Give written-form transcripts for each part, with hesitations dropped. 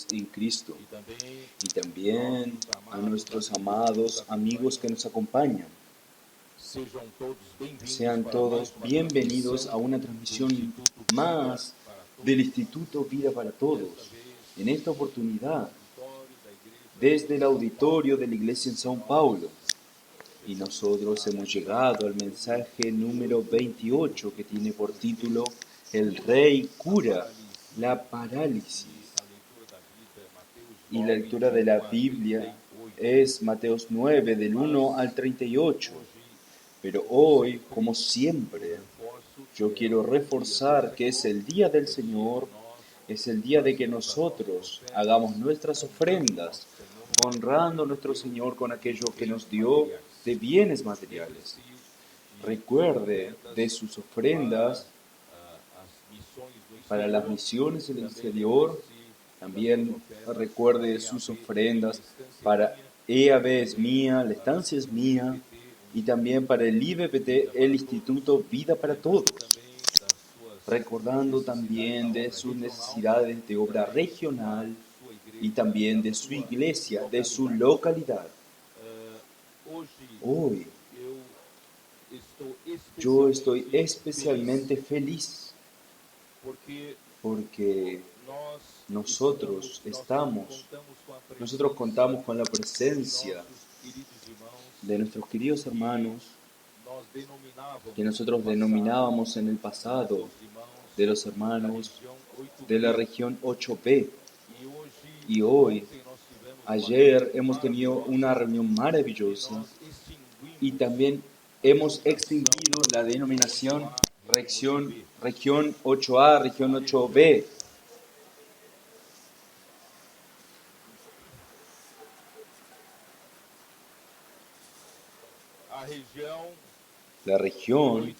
ustedes en Cristo y también a nuestros amados amigos que nos acompañan. Sean todos bienvenidos a una transmisión más del Instituto Vida para Todos. En esta oportunidad, desde el auditorio de la Iglesia en São Paulo. Y nosotros hemos llegado al mensaje número 28 que tiene por título El Rey cura la parálisis. Y la lectura de la Biblia es Mateos 9 del 1 al 38. Pero hoy, como siempre, yo quiero reforzar que es el día del Señor, es el día de que nosotros hagamos nuestras ofrendas, honrando a nuestro Señor con aquello que nos dio de bienes materiales. Recuerde de sus ofrendas para las misiones en el exterior. También recuerde de sus ofrendas para EAB es mía, la estancia es mía, y también para el IBPT, el Instituto Vida para Todos. Recordando también de sus necesidades de obra regional y también de su iglesia, de su localidad. Hoy yo estoy especialmente feliz porque nosotros contamos con la presencia de nuestros queridos hermanos que nosotros denominábamos en el pasado de los hermanos de la región 8B. Y hoy, ayer hemos tenido una reunión maravillosa y también hemos extinguido la denominación región 8A, región 8B. La región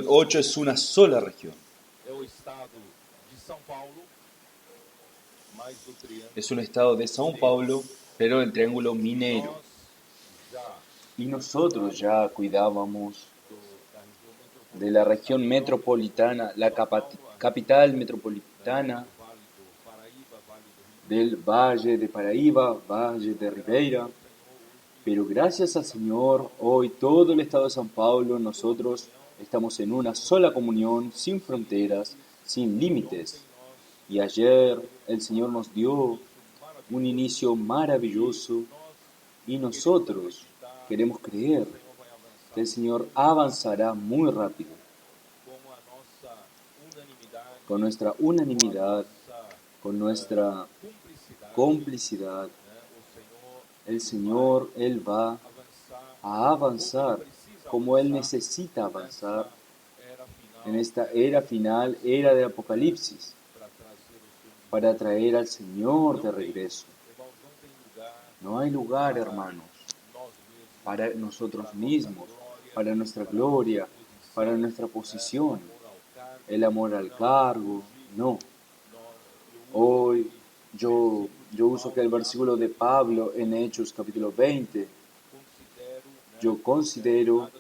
8 es una sola región. Es un estado de São Paulo, pero el Triángulo Mineiro. Y nosotros ya cuidábamos de la región metropolitana, la capital metropolitana del Valle de Paraíba, Valle de Ribeira. Pero gracias al Señor, hoy todo el estado de São Paulo, nosotros estamos en una sola comunión, sin fronteras, sin límites. Y ayer el Señor nos dio un inicio maravilloso y nosotros queremos creer que el Señor avanzará muy rápido. Con nuestra unanimidad, con nuestra complicidad, el Señor, Él va a avanzar como Él necesita avanzar en esta era final, era del Apocalipsis, para traer al Señor de regreso. No hay lugar, hermanos, para nosotros mismos, para nuestra gloria, para nuestra posición, el amor al cargo, no. Hoy yo uso aquel versículo de Pablo en Hechos capítulo 20. Yo considero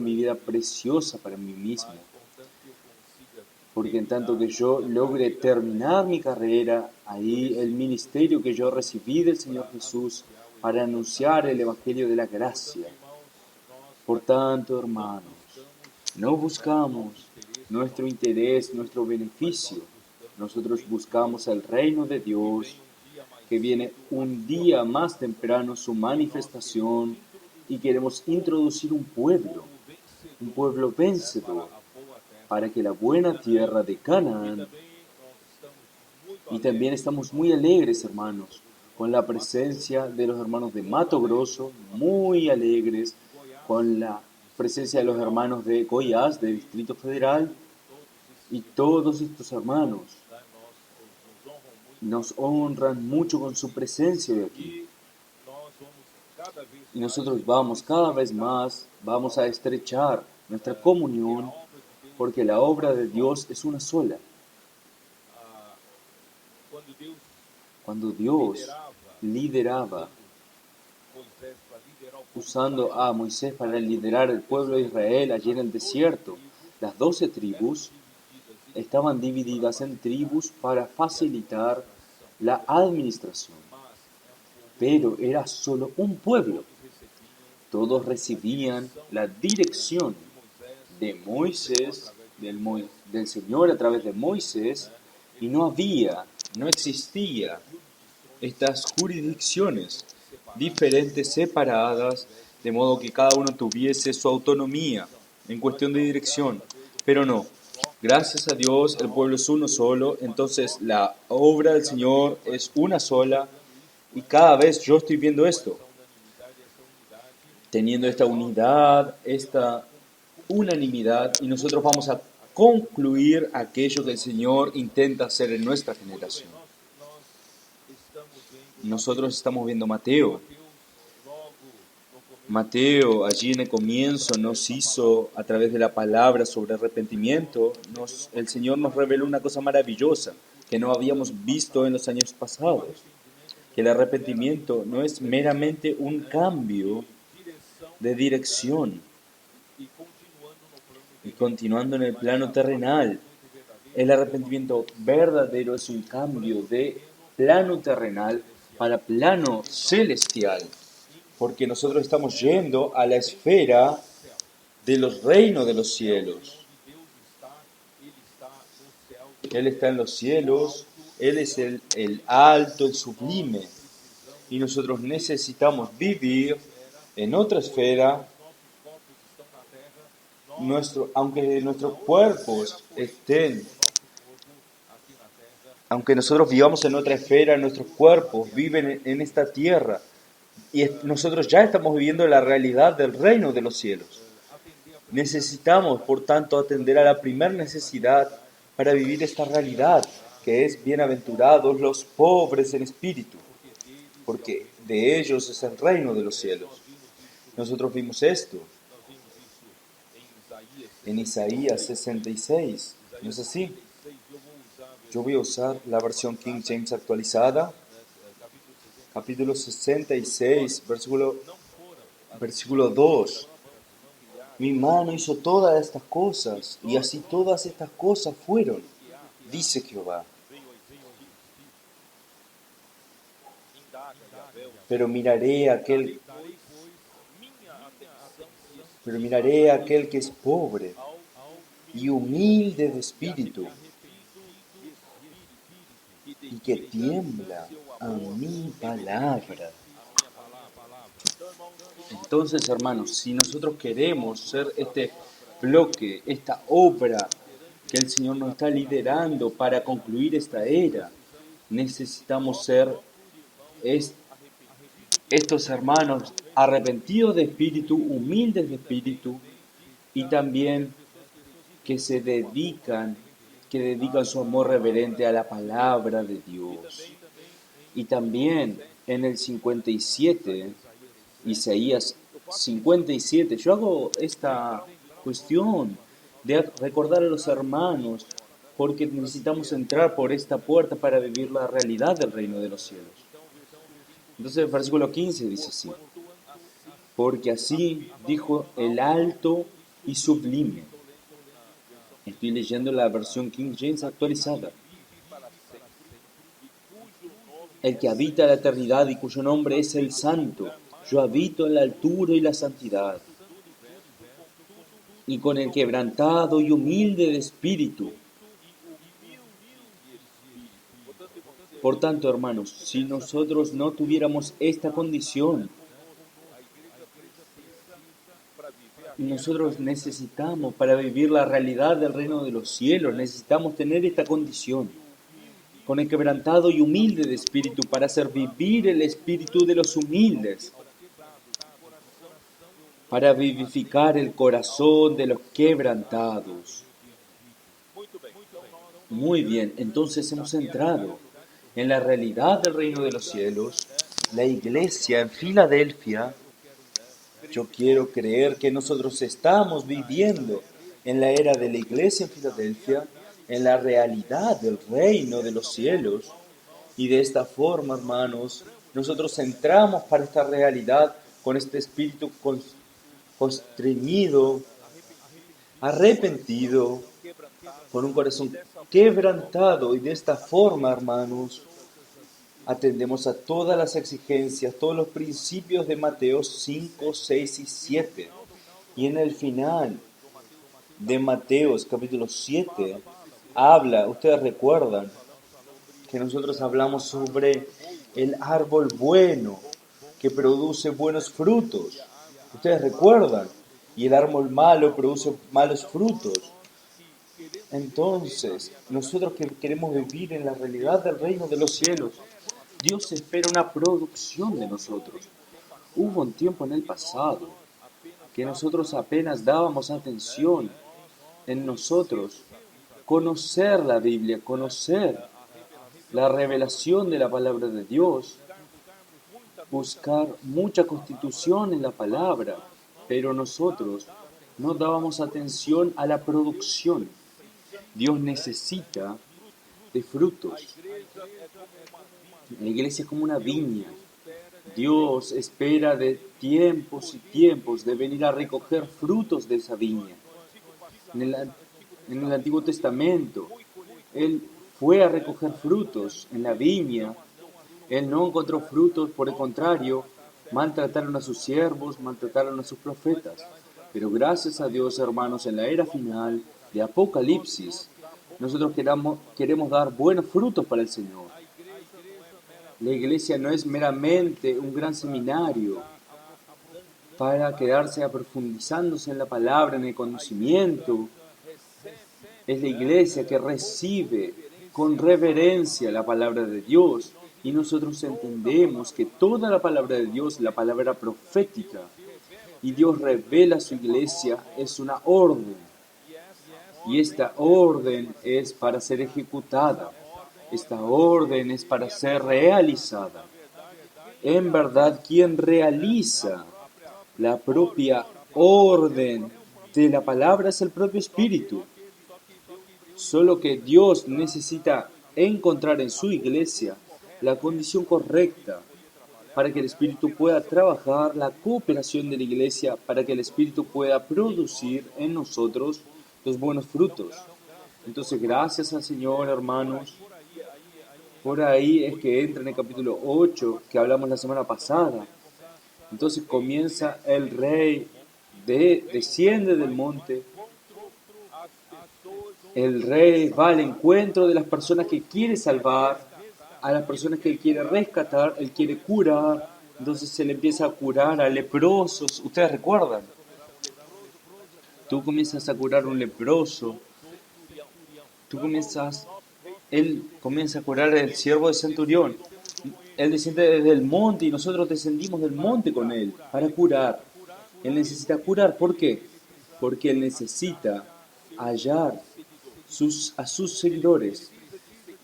mi vida preciosa para mí mismo, porque en tanto que yo logre terminar mi carrera, ahí el ministerio que yo recibí del Señor Jesús para anunciar el Evangelio de la gracia. Por tanto, hermanos, no buscamos nuestro interés, nuestro beneficio. Nosotros buscamos el reino de Dios, que viene un día más temprano su manifestación, y queremos introducir un pueblo vencedor, para que la buena tierra de Canaán. Y también estamos muy alegres, hermanos, con la presencia de los hermanos de Mato Grosso, muy alegres con la presencia de los hermanos de Goiás, del Distrito Federal, y todos estos hermanos nos honran mucho con su presencia hoy aquí. Y nosotros cada vez más, vamos a estrechar nuestra comunión, porque la obra de Dios es una sola. Cuando Dios lideraba, usando a Moisés para liderar el pueblo de Israel allí en el desierto, las 12 tribus, estaban divididas en tribus para facilitar la administración. Pero era solo un pueblo. Todos recibían la dirección de Moisés, del Señor a través de Moisés, y no existía estas jurisdicciones diferentes, separadas, de modo que cada uno tuviese su autonomía en cuestión de dirección. Pero no, gracias a Dios el pueblo es uno solo, entonces la obra del Señor es una sola, y cada vez yo estoy viendo esto, teniendo esta unidad, esta unanimidad, y nosotros vamos a concluir aquello que el Señor intenta hacer en nuestra generación. Nosotros estamos viendo Mateo allí en el comienzo nos hizo, a través de la palabra sobre arrepentimiento, el Señor nos reveló una cosa maravillosa que no habíamos visto en los años pasados, que el arrepentimiento no es meramente un cambio de dirección y continuando en el plano terrenal. El arrepentimiento verdadero es un cambio de plano terrenal para plano celestial, porque nosotros estamos yendo a la esfera de los reinos de los cielos. Él está en los cielos, Él es el alto, el sublime, y nosotros necesitamos vivir en otra esfera, aunque nuestros cuerpos estén, aunque nosotros vivamos en otra esfera, nuestros cuerpos viven en esta tierra, y nosotros ya estamos viviendo la realidad del reino de los cielos. Necesitamos, por tanto, atender a la primera necesidad para vivir esta realidad, que es bienaventurados los pobres en espíritu, porque de ellos es el reino de los cielos. Nosotros vimos esto en Isaías 66, ¿no es así? Yo voy a usar la versión King James actualizada, capítulo 66, versículo 2. Mi mano hizo todas estas cosas, y así todas estas cosas fueron, dice Jehová. Pero miraré a aquel que es pobre y humilde de espíritu, y que tiembla a mi palabra. Entonces, hermanos, si nosotros queremos ser este bloque, esta obra que el Señor nos está liderando para concluir esta era, necesitamos ser estos hermanos arrepentidos de espíritu, humildes de espíritu, y también que dedican su amor reverente a la palabra de Dios. Y también en el 57, Isaías 57, yo hago esta cuestión de recordar a los hermanos, porque necesitamos entrar por esta puerta para vivir la realidad del reino de los cielos. Entonces el versículo 15 dice así: porque así dijo el alto y sublime. Estoy leyendo la versión King James actualizada. El que habita la eternidad y cuyo nombre es el Santo, yo habito en la altura y la santidad. Y con el quebrantado y humilde de espíritu. Por tanto, hermanos, si nosotros no tuviéramos esta condición, nosotros necesitamos, para vivir la realidad del reino de los cielos, necesitamos tener esta condición, con el quebrantado y humilde de espíritu, para hacer vivir el espíritu de los humildes, para vivificar el corazón de los quebrantados. Muy bien, entonces hemos entrado en la realidad del reino de los cielos. La iglesia en Filadelfia, yo quiero creer que nosotros estamos viviendo en la era de la iglesia en Filadelfia, en la realidad del reino de los cielos. Y de esta forma, hermanos, nosotros entramos para esta realidad con este espíritu constreñido, arrepentido, con un corazón quebrantado, y de esta forma, hermanos, atendemos a todas las exigencias, todos los principios de Mateo 5, 6 y 7. Y en el final de Mateo capítulo 7 habla, ustedes recuerdan que nosotros hablamos sobre el árbol bueno que produce buenos frutos. Ustedes recuerdan, y el árbol malo produce malos frutos. Entonces, nosotros que queremos vivir en la realidad del reino de los cielos, Dios espera una producción de nosotros. Hubo un tiempo en el pasado que nosotros apenas dábamos atención en nosotros, conocer la Biblia, conocer la revelación de la palabra de Dios, buscar mucha constitución en la palabra, pero nosotros no dábamos atención a la producción. Dios necesita de frutos. La iglesia es como una viña. Dios espera de tiempos y tiempos de venir a recoger frutos de esa viña. En el Antiguo Testamento, Él fue a recoger frutos en la viña. Él no encontró frutos, por el contrario, maltrataron a sus siervos, maltrataron a sus profetas. Pero gracias a Dios, hermanos, en la era final de Apocalipsis, nosotros queremos dar buenos frutos para el Señor. La iglesia no es meramente un gran seminario para quedarse profundizándose en la palabra, en el conocimiento. Es la iglesia que recibe con reverencia la palabra de Dios, y nosotros entendemos que toda la palabra de Dios, la palabra profética, y Dios revela a su iglesia, es una orden, y esta orden es para ser ejecutada, esta orden es para ser realizada. En verdad, quien realiza la propia orden de la palabra es el propio Espíritu. Solo que Dios necesita encontrar en su iglesia la condición correcta para que el Espíritu pueda trabajar, la cooperación de la iglesia, para que el Espíritu pueda producir en nosotros los buenos frutos. Entonces, gracias al Señor, hermanos. Por ahí es que entra en el capítulo 8, que hablamos la semana pasada. Entonces comienza el rey, desciende del monte. El rey va al encuentro de las personas que quiere salvar, a las personas que él quiere rescatar, él quiere curar. Entonces se le empieza a curar a leprosos. ¿Ustedes recuerdan? Tú comienzas a curar a un leproso. Él comienza a curar al siervo de centurión. Él desciende desde el monte y nosotros descendimos del monte con él para curar. Él necesita curar. ¿Por qué? Porque él necesita hallar a sus seguidores.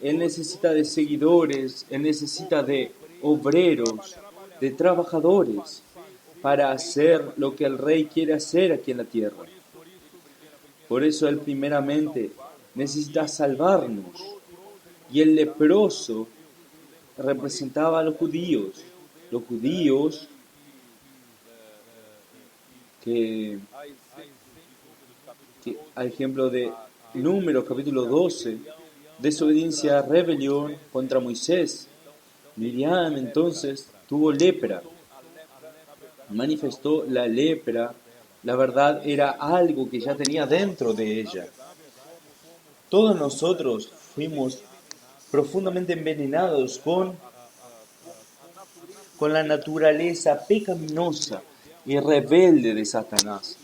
Él necesita de seguidores, él necesita de obreros, de trabajadores, para hacer lo que el rey quiere hacer aquí en la tierra. Por eso él primeramente necesita salvarnos. Y el leproso representaba a los judíos. Los judíos que a ejemplo de Números capítulo 12, desobediencia, rebelión contra Moisés. Miriam entonces tuvo lepra, manifestó la lepra. La verdad era algo que ya tenía dentro de ella. Todos nosotros fuimos profundamente envenenados con la naturaleza pecaminosa y rebelde de Satanás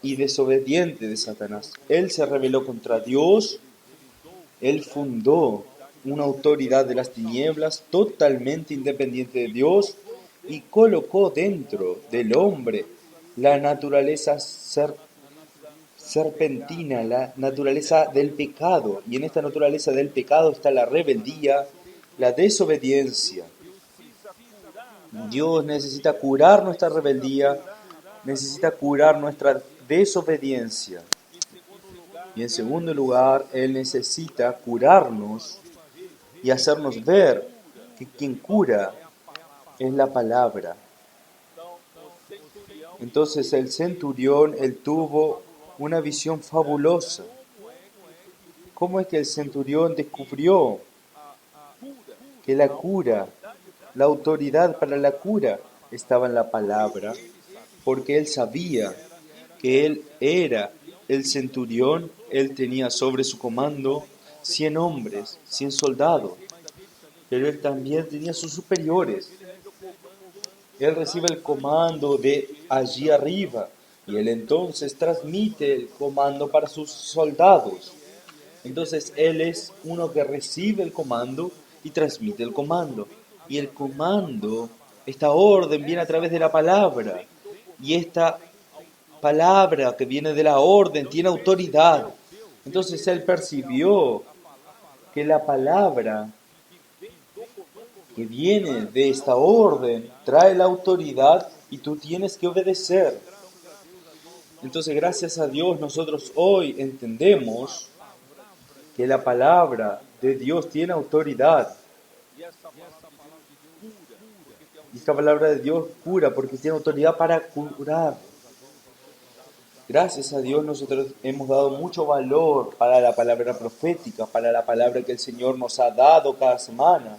y desobediente de Satanás. Él se rebeló contra Dios. Él fundó una autoridad de las tinieblas totalmente independiente de Dios y colocó dentro del hombre la naturaleza serpentina, la naturaleza del pecado. Y en esta naturaleza del pecado está la rebeldía, la desobediencia. Dios necesita curar nuestra rebeldía, necesita curar nuestra desobediencia. Y en segundo lugar, Él necesita curarnos y hacernos ver que quien cura es la palabra. Entonces el centurión, él tuvo una visión fabulosa. ¿Cómo es que el centurión descubrió que la cura, la autoridad para la cura estaba en la palabra? Porque él sabía que él era el centurión, él tenía sobre su comando 100 hombres, 100 soldados, pero él también tenía sus superiores. Él recibe el comando de allí arriba y él entonces transmite el comando para sus soldados. Entonces él es uno que recibe el comando y transmite el comando. Y el comando, esta orden viene a través de la palabra. Y esta palabra que viene de la orden tiene autoridad. Entonces él percibió que la palabra que viene de esta orden trae la autoridad y tú tienes que obedecer. Entonces, gracias a Dios, nosotros hoy entendemos que la palabra de Dios tiene autoridad. Y esta palabra de Dios cura porque tiene autoridad para curar. Gracias a Dios nosotros hemos dado mucho valor para la palabra profética, para la palabra que el Señor nos ha dado cada semana.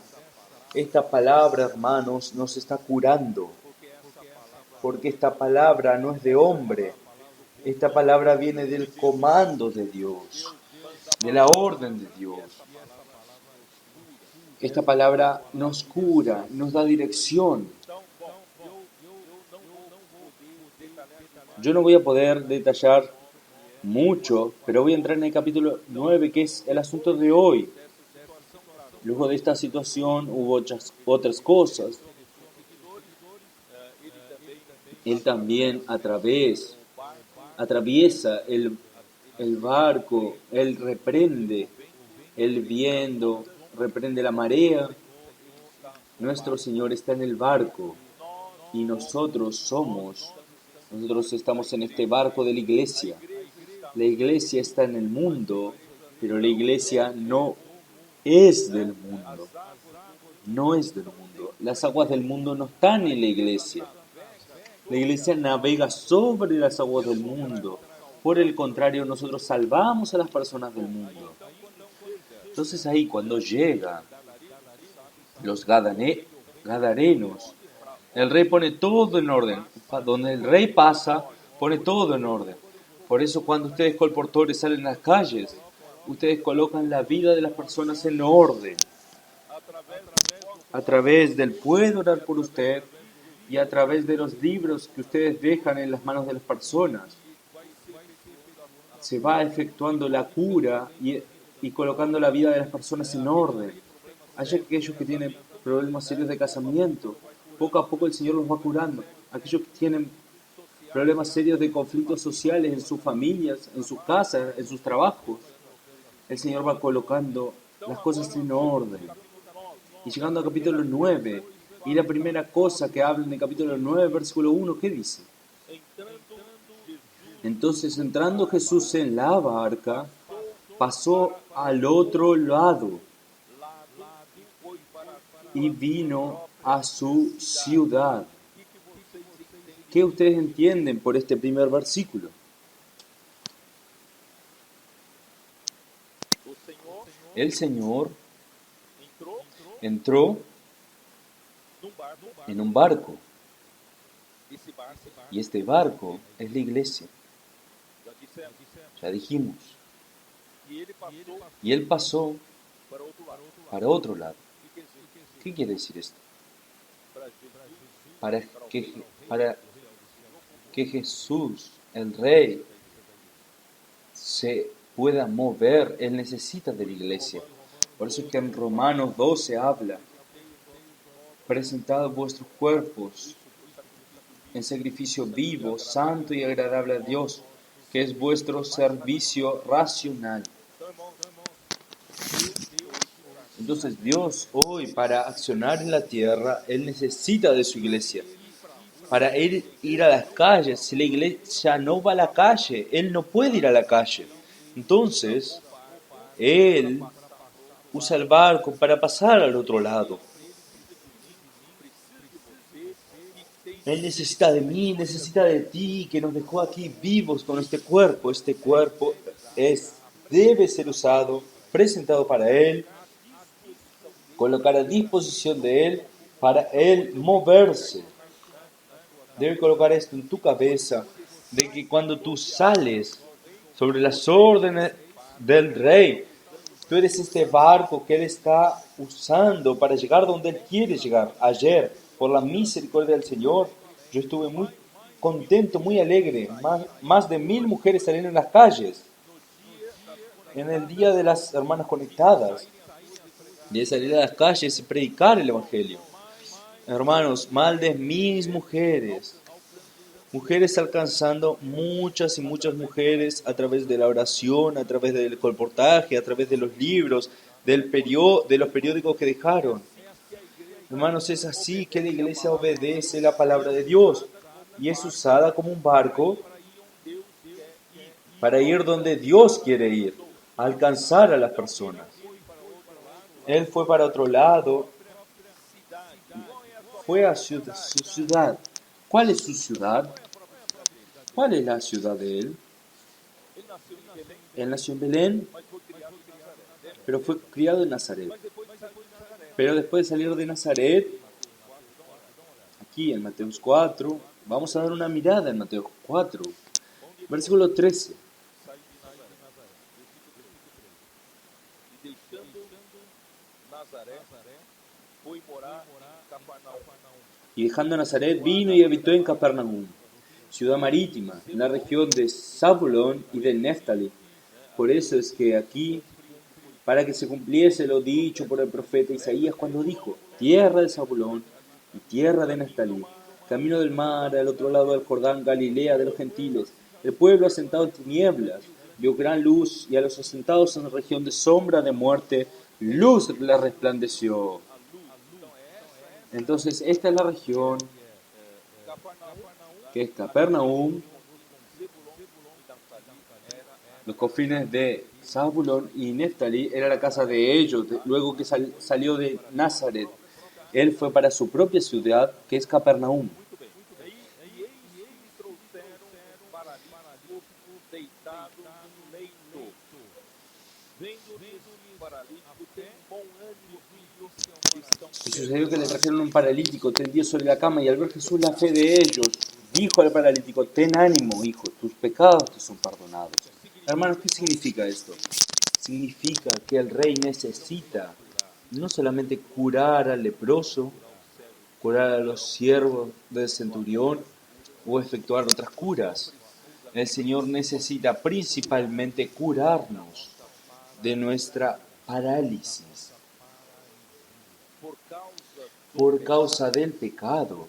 Esta palabra, hermanos, nos está curando. Porque esta palabra no es de hombre. Esta palabra viene del comando de Dios, de la orden de Dios. Esta palabra nos cura, nos da dirección. Yo no voy a poder detallar mucho, pero voy a entrar en el capítulo 9, que es el asunto de hoy. Luego de esta situación hubo otras cosas. Él también atraviesa el barco, él reprende el viento, reprende la marea. Nuestro Señor está en el barco y nosotros estamos en este barco de la iglesia. La iglesia está en el mundo, pero la iglesia no es del mundo. No es del mundo. Las aguas del mundo no están en la iglesia. La iglesia navega sobre las aguas del mundo. Por el contrario, nosotros salvamos a las personas del mundo. Entonces ahí cuando llegan los gadarenos, el rey pone todo en orden. Donde el rey pasa, pone todo en orden. Por eso cuando ustedes colportores salen a las calles, ustedes colocan la vida de las personas en orden. A través del puedo orar por usted y a través de los libros que ustedes dejan en las manos de las personas, se va efectuando la cura y colocando la vida de las personas en orden. Hay aquellos que tienen problemas serios de casamiento, poco a poco el Señor los va curando. Aquellos que tienen problemas serios de conflictos sociales en sus familias, en sus casas, en sus trabajos, el Señor va colocando las cosas en orden. Y llegando al capítulo 9, y la primera cosa que habla en el capítulo 9, versículo 1, ¿qué dice? Entonces, entrando Jesús en la barca, pasó al otro lado y vino a su ciudad. ¿Qué ustedes entienden por este primer versículo? El Señor entró en un barco y este barco es la iglesia. Ya dijimos. Y Él pasó para otro lado. ¿Qué quiere decir esto? Para que Jesús, el Rey, se pueda mover, Él necesita de la iglesia. Por eso es que en Romanos 12 habla: presentad vuestros cuerpos en sacrificio vivo, santo y agradable a Dios, que es vuestro servicio racional. Entonces Dios hoy, para accionar en la tierra, Él necesita de su iglesia. Para Él ir a las calles, si la iglesia no va a la calle, Él no puede ir a la calle. Entonces, Él usa el barco para pasar al otro lado. Él necesita de mí, necesita de ti, que nos dejó aquí vivos con este cuerpo. Este cuerpo debe ser usado presentado para Él, colocar a disposición de Él para Él moverse. Debe colocar esto en tu cabeza, de que cuando tú sales sobre las órdenes del Rey, tú eres este barco que Él está usando para llegar donde Él quiere llegar. Ayer, por la misericordia del Señor, yo estuve muy contento, muy alegre. Más de 1000 mujeres salieron en las calles en el día de las hermanas conectadas, de salir a las calles y predicar el Evangelio. Hermanos, más de 1000 mujeres. Mujeres alcanzando muchas y muchas mujeres a través de la oración, a través del colportaje, a través de los libros, de los periódicos que dejaron. Hermanos, es así que la iglesia obedece la palabra de Dios y es usada como un barco para ir donde Dios quiere ir, alcanzar a las personas. Él fue para otro lado, fue a su ciudad. ¿Cuál es su ciudad? ¿Cuál es la ciudad de él? Él nació en Belén, pero fue criado en Nazaret. Pero después de salir de Nazaret, aquí en Mateos 4, vamos a dar una mirada en Mateos 4, versículo 13. Y dejando Nazaret, vino y habitó en Capernaum, ciudad marítima, en la región de Zabulón y de Neftali. Por eso es que aquí, para que se cumpliese lo dicho por el profeta Isaías cuando dijo: tierra de Zabulón y tierra de Neftalí, camino del mar, al otro lado del Jordán, Galilea de los gentiles. El pueblo asentado en tinieblas vio gran luz, y a los asentados en la región de sombra de muerte, luz le resplandeció. Entonces, esta es la región que es Capernaum, los confines de Zabulón y Neftalí, era la casa de ellos, luego que salió de Nazaret. Él fue para su propia ciudad, que es Capernaum. Y sucedió que le trajeron un paralítico tendido sobre la cama, y al ver Jesús la fe de ellos, dijo al paralítico: ten ánimo, hijo, tus pecados te son perdonados. Hermanos, ¿qué significa esto? Significa que el rey necesita no solamente curar al leproso, curar a los siervos del centurión o efectuar otras curas. El Señor necesita principalmente curarnos de nuestra parálisis. Por causa del pecado,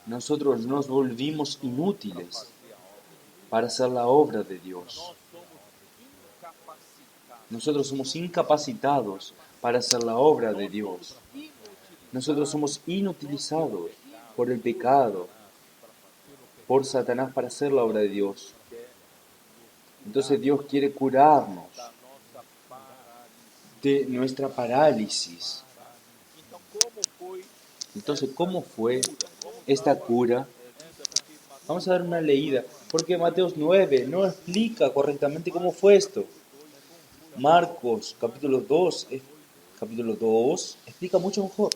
nosotros nos volvimos inútiles para hacer la obra de Dios. Nosotros somos incapacitados para hacer la obra de Dios. Nosotros somos inutilizados por el pecado, por Satanás, para hacer la obra de Dios. Entonces Dios quiere curarnos de nuestra parálisis. Entonces, ¿cómo fue esta cura? Vamos a dar una leída, porque Mateos 9 no explica correctamente cómo fue esto. Marcos, capítulo 2, explica mucho mejor.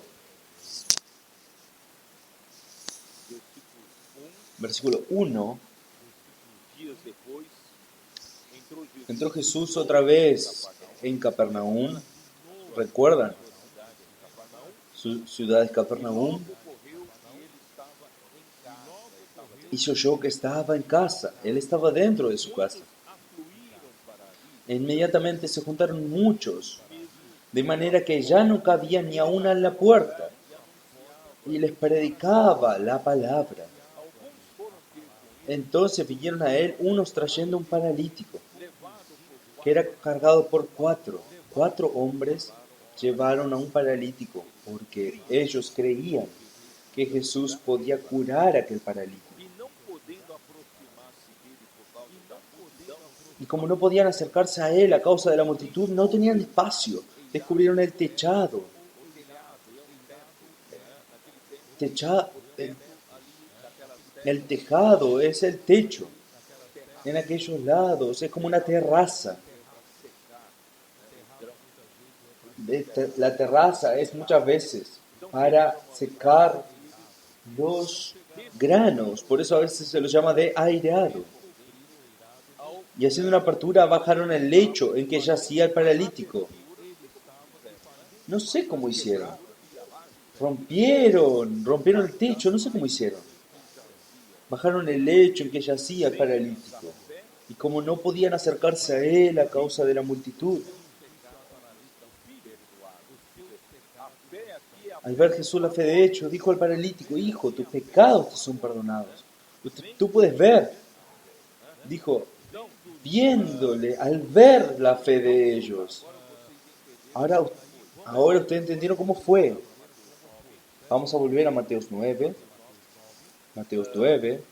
Versículo 1. Entró Jesús otra vez en Capernaum. ¿Recuerdan? Su ciudad es Capernaum. Y se oyó que estaba en casa. Él estaba dentro de su casa. E inmediatamente se juntaron muchos, de manera que ya no cabía ni aún en la puerta, y les predicaba la palabra. Entonces vinieron a él unos trayendo un paralítico, que era cargado por cuatro hombres llevaron a un paralítico, porque ellos creían que Jesús podía curar a aquel paralítico. Y como no podían acercarse a él a causa de la multitud, no tenían espacio. Descubrieron el techado. El tejado es el techo. En aquellos lados es como una terraza. la terraza es muchas veces para secar los granos, por eso a veces se lo llama de aireado. Y haciendo una apertura bajaron el lecho en que yacía el paralítico. No sé cómo hicieron. Rompieron el techo, no sé cómo hicieron. Bajaron el lecho en que yacía el paralítico. Y como no podían acercarse a él a causa de la multitud, al ver Jesús la fe de hecho, dijo al paralítico: hijo, tus pecados te son perdonados. Tú puedes ver. Dijo, viéndole, al ver la fe de ellos. Ahora ustedes entendieron cómo fue. Vamos a volver a Mateos 9. Mateos 9.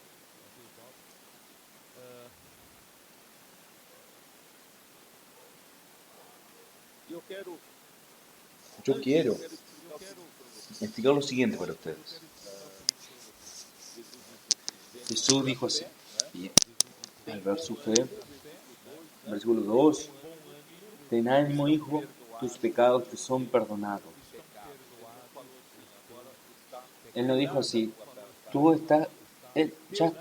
Yo quiero explicar lo siguiente para ustedes. Jesús dijo así, y al ver su fe, versículo 2, ten ánimo, hijo, tus pecados te son perdonados. Él no dijo así, ya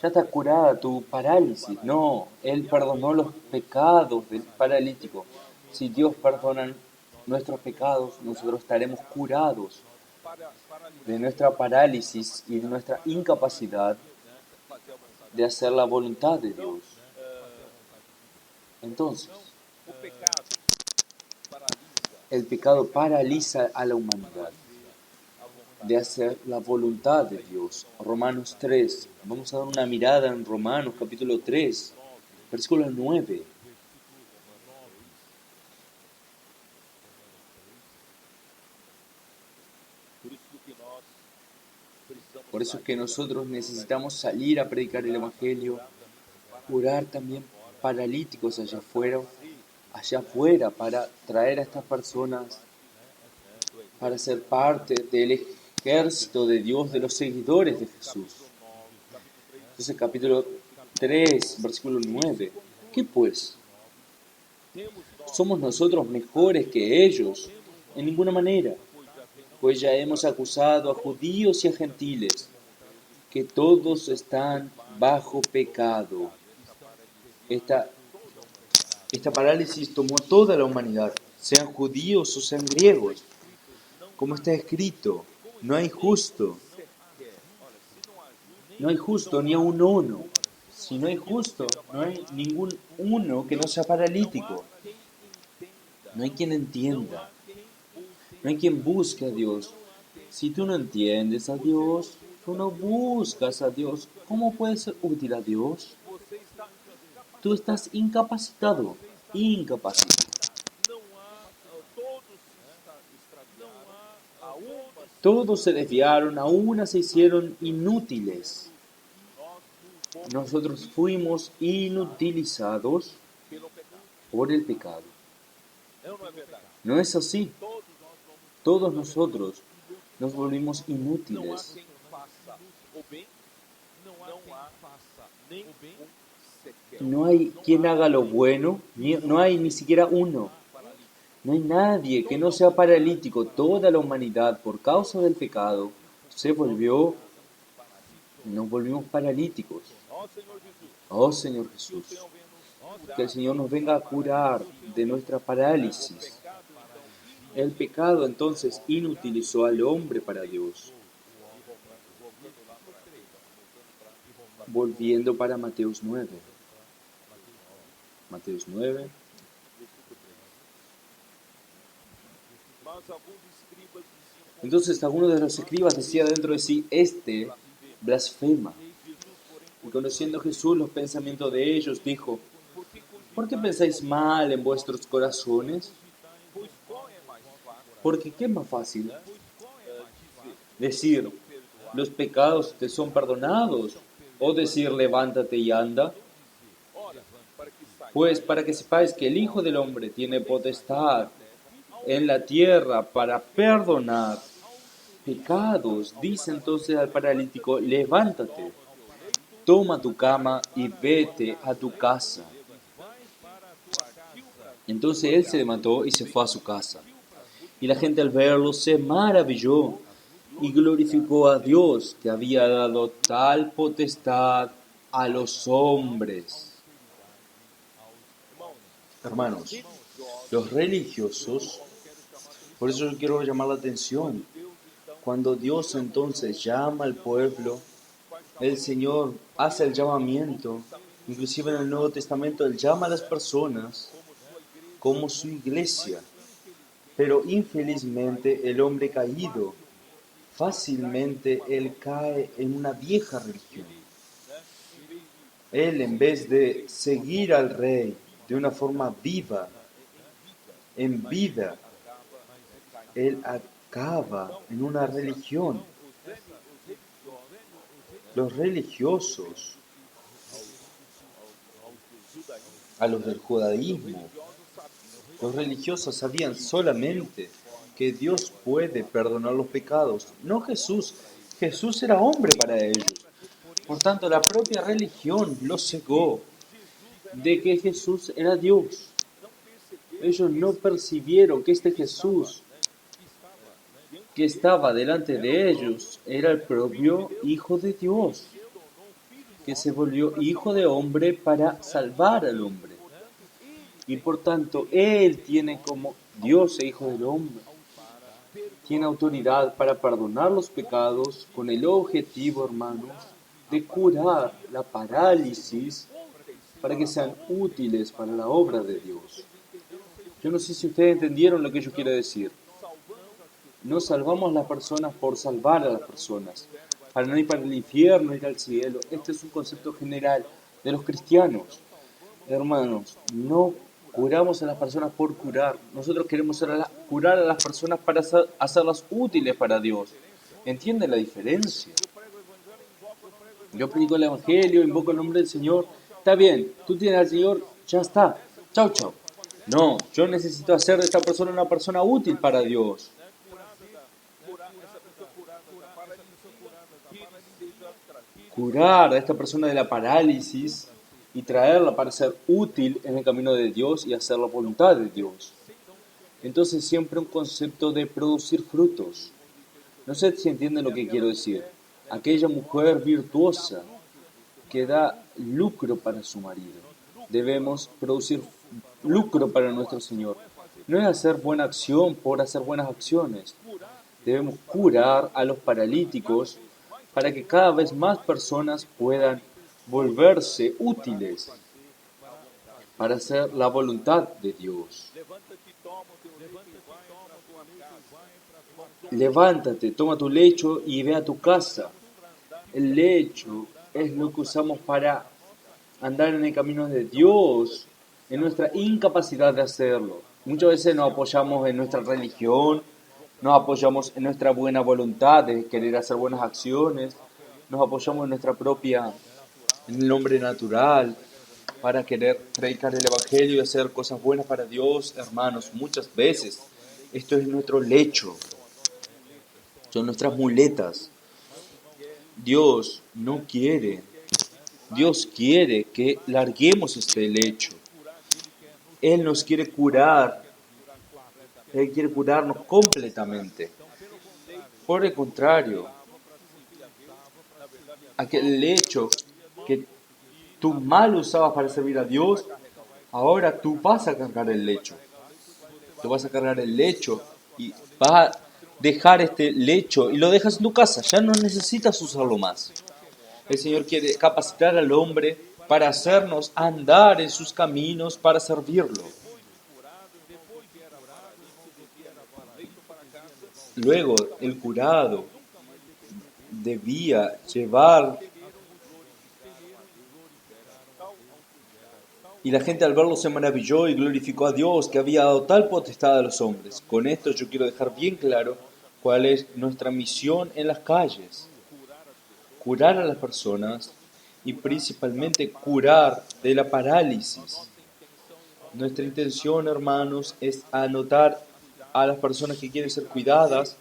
está curada tu parálisis. No, Él perdonó los pecados del paralítico. Si Dios perdona nuestros pecados, nosotros estaremos curados de nuestra parálisis y de nuestra incapacidad de hacer la voluntad de Dios. Entonces, el pecado paraliza a la humanidad de hacer la voluntad de Dios. Romanos 3. Vamos a dar una mirada en Romanos capítulo 3, versículo 9. Por eso es que nosotros necesitamos salir a predicar el Evangelio, curar también paralíticos allá afuera, para traer a estas personas, para ser parte del ejército de Dios, de los seguidores de Jesús. Entonces, capítulo 3, versículo 9. ¿Qué pues? ¿Somos nosotros mejores que ellos? En ninguna manera. Pues ya hemos acusado a judíos y a gentiles, que todos están bajo pecado. Esta parálisis tomó toda la humanidad, sean judíos o sean griegos. Como está escrito, no hay justo ni a un uno. Si no hay justo, no hay ningún uno que no sea paralítico. No hay quien entienda. No hay quien busque a Dios. Si tú no entiendes a Dios, tú no buscas a Dios, ¿cómo puedes ser útil a Dios? Tú estás incapacitado. Todos se desviaron, a una se hicieron inútiles. Nosotros fuimos inutilizados por el pecado. ¿No es así? Todos nosotros nos volvimos inútiles. No hay quien haga lo bueno, no hay ni siquiera uno. No hay nadie que no sea paralítico. Toda la humanidad, por causa del pecado, nos volvimos paralíticos. Oh Señor Jesús, que el Señor nos venga a curar de nuestra parálisis. El pecado entonces inutilizó al hombre para Dios. Volviendo para Mateos 9. Mateos 9. Entonces alguno de los escribas decía dentro de sí, este blasfema. Y conociendo Jesús los pensamientos de ellos, dijo, ¿por qué pensáis mal en vuestros corazones? Porque ¿qué es más fácil? Decir, los pecados te son perdonados, o decir, levántate y anda. Pues para que sepáis que el Hijo del Hombre tiene potestad en la tierra para perdonar pecados, dice entonces al paralítico, levántate, toma tu cama y vete a tu casa. Entonces él se levantó y se fue a su casa. Y la gente al verlo se maravilló y glorificó a Dios que había dado tal potestad a los hombres. Hermanos, los religiosos, por eso yo quiero llamar la atención, cuando Dios entonces llama al pueblo, el Señor hace el llamamiento, inclusive en el Nuevo Testamento Él llama a las personas como su iglesia, pero infelizmente el hombre caído, fácilmente él cae en una vieja religión. Él, en vez de seguir al Rey de una forma viva, en vida, él acaba en una religión. Los religiosos, a los del judaísmo, los religiosos sabían solamente que Dios puede perdonar los pecados, no Jesús. Jesús era hombre para ellos. Por tanto, la propia religión los cegó De que Jesús era Dios. Ellos no percibieron que este Jesús que estaba delante de ellos era el propio Hijo de Dios, que se volvió hijo de hombre para salvar al hombre. Y por tanto, Él tiene como Dios e Hijo del hombre, tiene autoridad para perdonar los pecados con el objetivo, hermanos, de curar la parálisis para que sean útiles para la obra de Dios. Yo no sé si ustedes entendieron lo que yo quiero decir. No salvamos a las personas por salvar a las personas, para no ir para el infierno, ir al cielo. Este es un concepto general de los cristianos. Hermanos, no curamos a las personas por curar. Nosotros queremos curar a las personas para hacerlas útiles para Dios. ¿Entienden la diferencia? Yo predico el Evangelio, invoco el nombre del Señor. Está bien, tú tienes al Señor, ya está. Chau, chau. No, yo necesito hacer de esta persona una persona útil para Dios. Curar a esta persona de la parálisis y traerla para ser útil en el camino de Dios y hacer la voluntad de Dios. Entonces siempre un concepto de producir frutos. No sé si entienden lo que quiero decir. Aquella mujer virtuosa que da lucro para su marido. Debemos producir lucro para nuestro Señor. No es hacer buena acción por hacer buenas acciones. Debemos curar a los paralíticos para que cada vez más personas puedan volverse útiles para hacer la voluntad de Dios. Levántate, toma tu lecho y ve a tu casa. El lecho es lo que usamos para andar en el camino de Dios, en nuestra incapacidad de hacerlo. Muchas veces nos apoyamos en nuestra religión, nos apoyamos en nuestra buena voluntad de querer hacer buenas acciones, nos apoyamos en nuestra propia, en el hombre natural, para querer predicar el Evangelio y hacer cosas buenas para Dios, hermanos. Muchas veces esto es nuestro lecho, son nuestras muletas. Dios no quiere, Dios quiere que larguemos este lecho. Él nos quiere curar, Él quiere curarnos completamente. Por el contrario, aquel lecho que tú mal usabas para servir a Dios, ahora tú vas a cargar el lecho. Tú vas a cargar el lecho y vas a dejar este lecho y lo dejas en tu casa. Ya no necesitas usarlo más. El Señor quiere capacitar al hombre para hacernos andar en sus caminos para servirlo. Luego, el curado debía llevar, y la gente al verlo se maravilló y glorificó a Dios que había dado tal potestad a los hombres. Con esto yo quiero dejar bien claro cuál es nuestra misión en las calles. Curar a las personas y principalmente curar de la parálisis. Nuestra intención, hermanos, es anotar a las personas que quieren ser cuidadas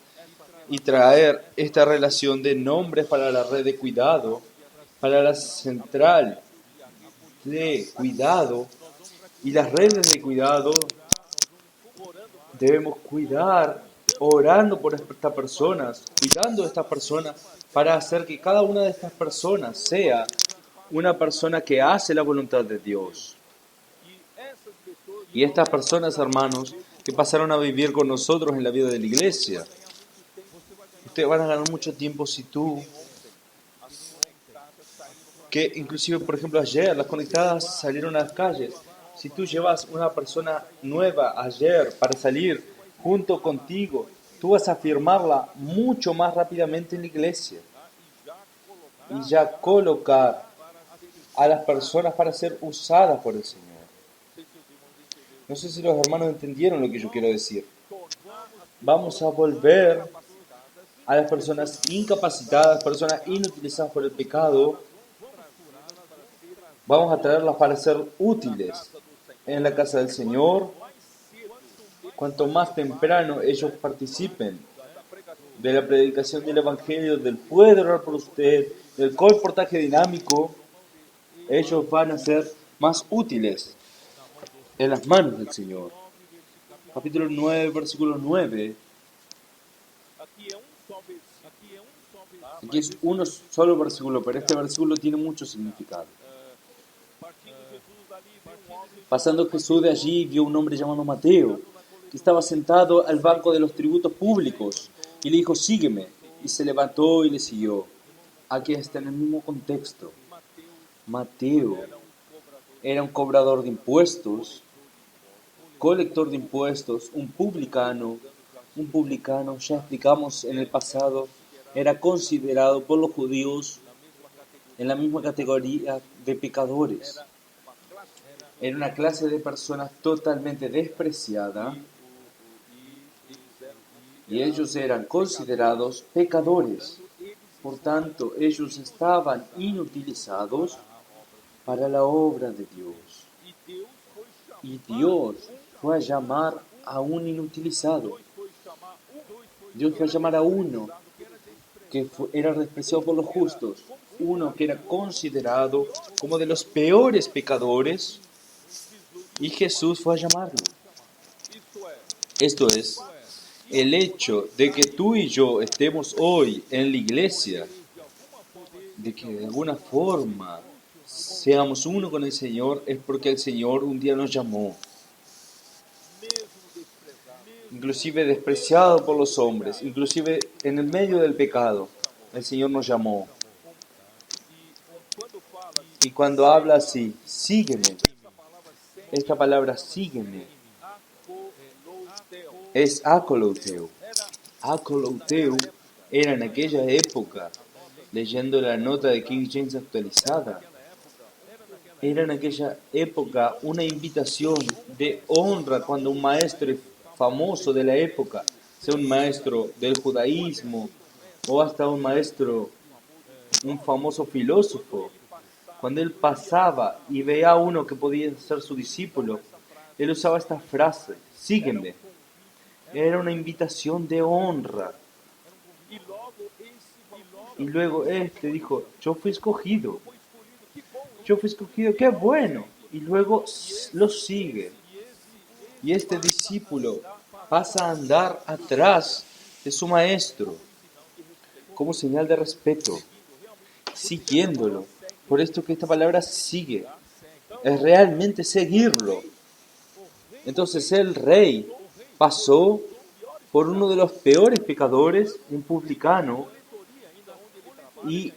y traer esta relación de nombres para la red de cuidado, para la central de cuidado Y las redes de cuidado debemos cuidar, orando por estas personas, cuidando de estas personas, para hacer que cada una de estas personas sea una persona que hace la voluntad de Dios. Y estas personas, hermanos, que pasaron a vivir con nosotros en la vida de la iglesia, ustedes van a ganar mucho tiempo si tú, que inclusive, por ejemplo, ayer las conectadas salieron a las calles. Si tú llevas una persona nueva ayer para salir junto contigo, tú vas a firmarla mucho más rápidamente en la iglesia y ya colocar a las personas para ser usadas por el Señor. No sé si los hermanos entendieron lo que yo quiero decir. Vamos a volver a las personas incapacitadas, personas inutilizadas por el pecado. Vamos a traerlas para ser útiles en la casa del Señor. Cuanto más temprano ellos participen de la predicación del Evangelio, del puede orar por usted, del colportaje dinámico, ellos van a ser más útiles en las manos del Señor. Capítulo 9, versículo 9. Aquí es uno solo versículo, pero este versículo tiene mucho significado. Pasando Jesús de allí, vio un hombre llamado Mateo, que estaba sentado al banco de los tributos públicos, y le dijo, sígueme, y se levantó y le siguió. Aquí está en el mismo contexto. Mateo era un cobrador de impuestos, colector de impuestos, un publicano, ya explicamos en el pasado, era considerado por los judíos en la misma categoría de pecadores. Era una clase de personas totalmente despreciada y ellos eran considerados pecadores. Por tanto, ellos estaban inutilizados para la obra de Dios. Y Dios fue a llamar a un inutilizado. Dios fue a llamar a uno que era despreciado por los justos, uno que era considerado como de los peores pecadores, y Jesús fue a llamarlo. Esto es, el hecho de que tú y yo estemos hoy en la iglesia, de que de alguna forma seamos uno con el Señor, es porque el Señor un día nos llamó. Inclusive despreciado por los hombres, inclusive en el medio del pecado, el Señor nos llamó. Y cuando habla así, sígueme, esta palabra sígueme es akolouteu. Akolouteu era en aquella época, leyendo la nota de King James actualizada, era en aquella época una invitación de honra cuando un maestro famoso de la época, sea un maestro del judaísmo o hasta un maestro, un famoso filósofo, cuando él pasaba y veía a uno que podía ser su discípulo, él usaba esta frase, sígueme. Era una invitación de honra. Y luego este dijo, yo fui escogido, qué bueno. Y luego lo sigue. Y este discípulo pasa a andar atrás de su maestro como señal de respeto, siguiéndolo. Por esto que esta palabra sigue, es realmente seguirlo. Entonces el rey pasó por uno de los peores pecadores, un publicano, y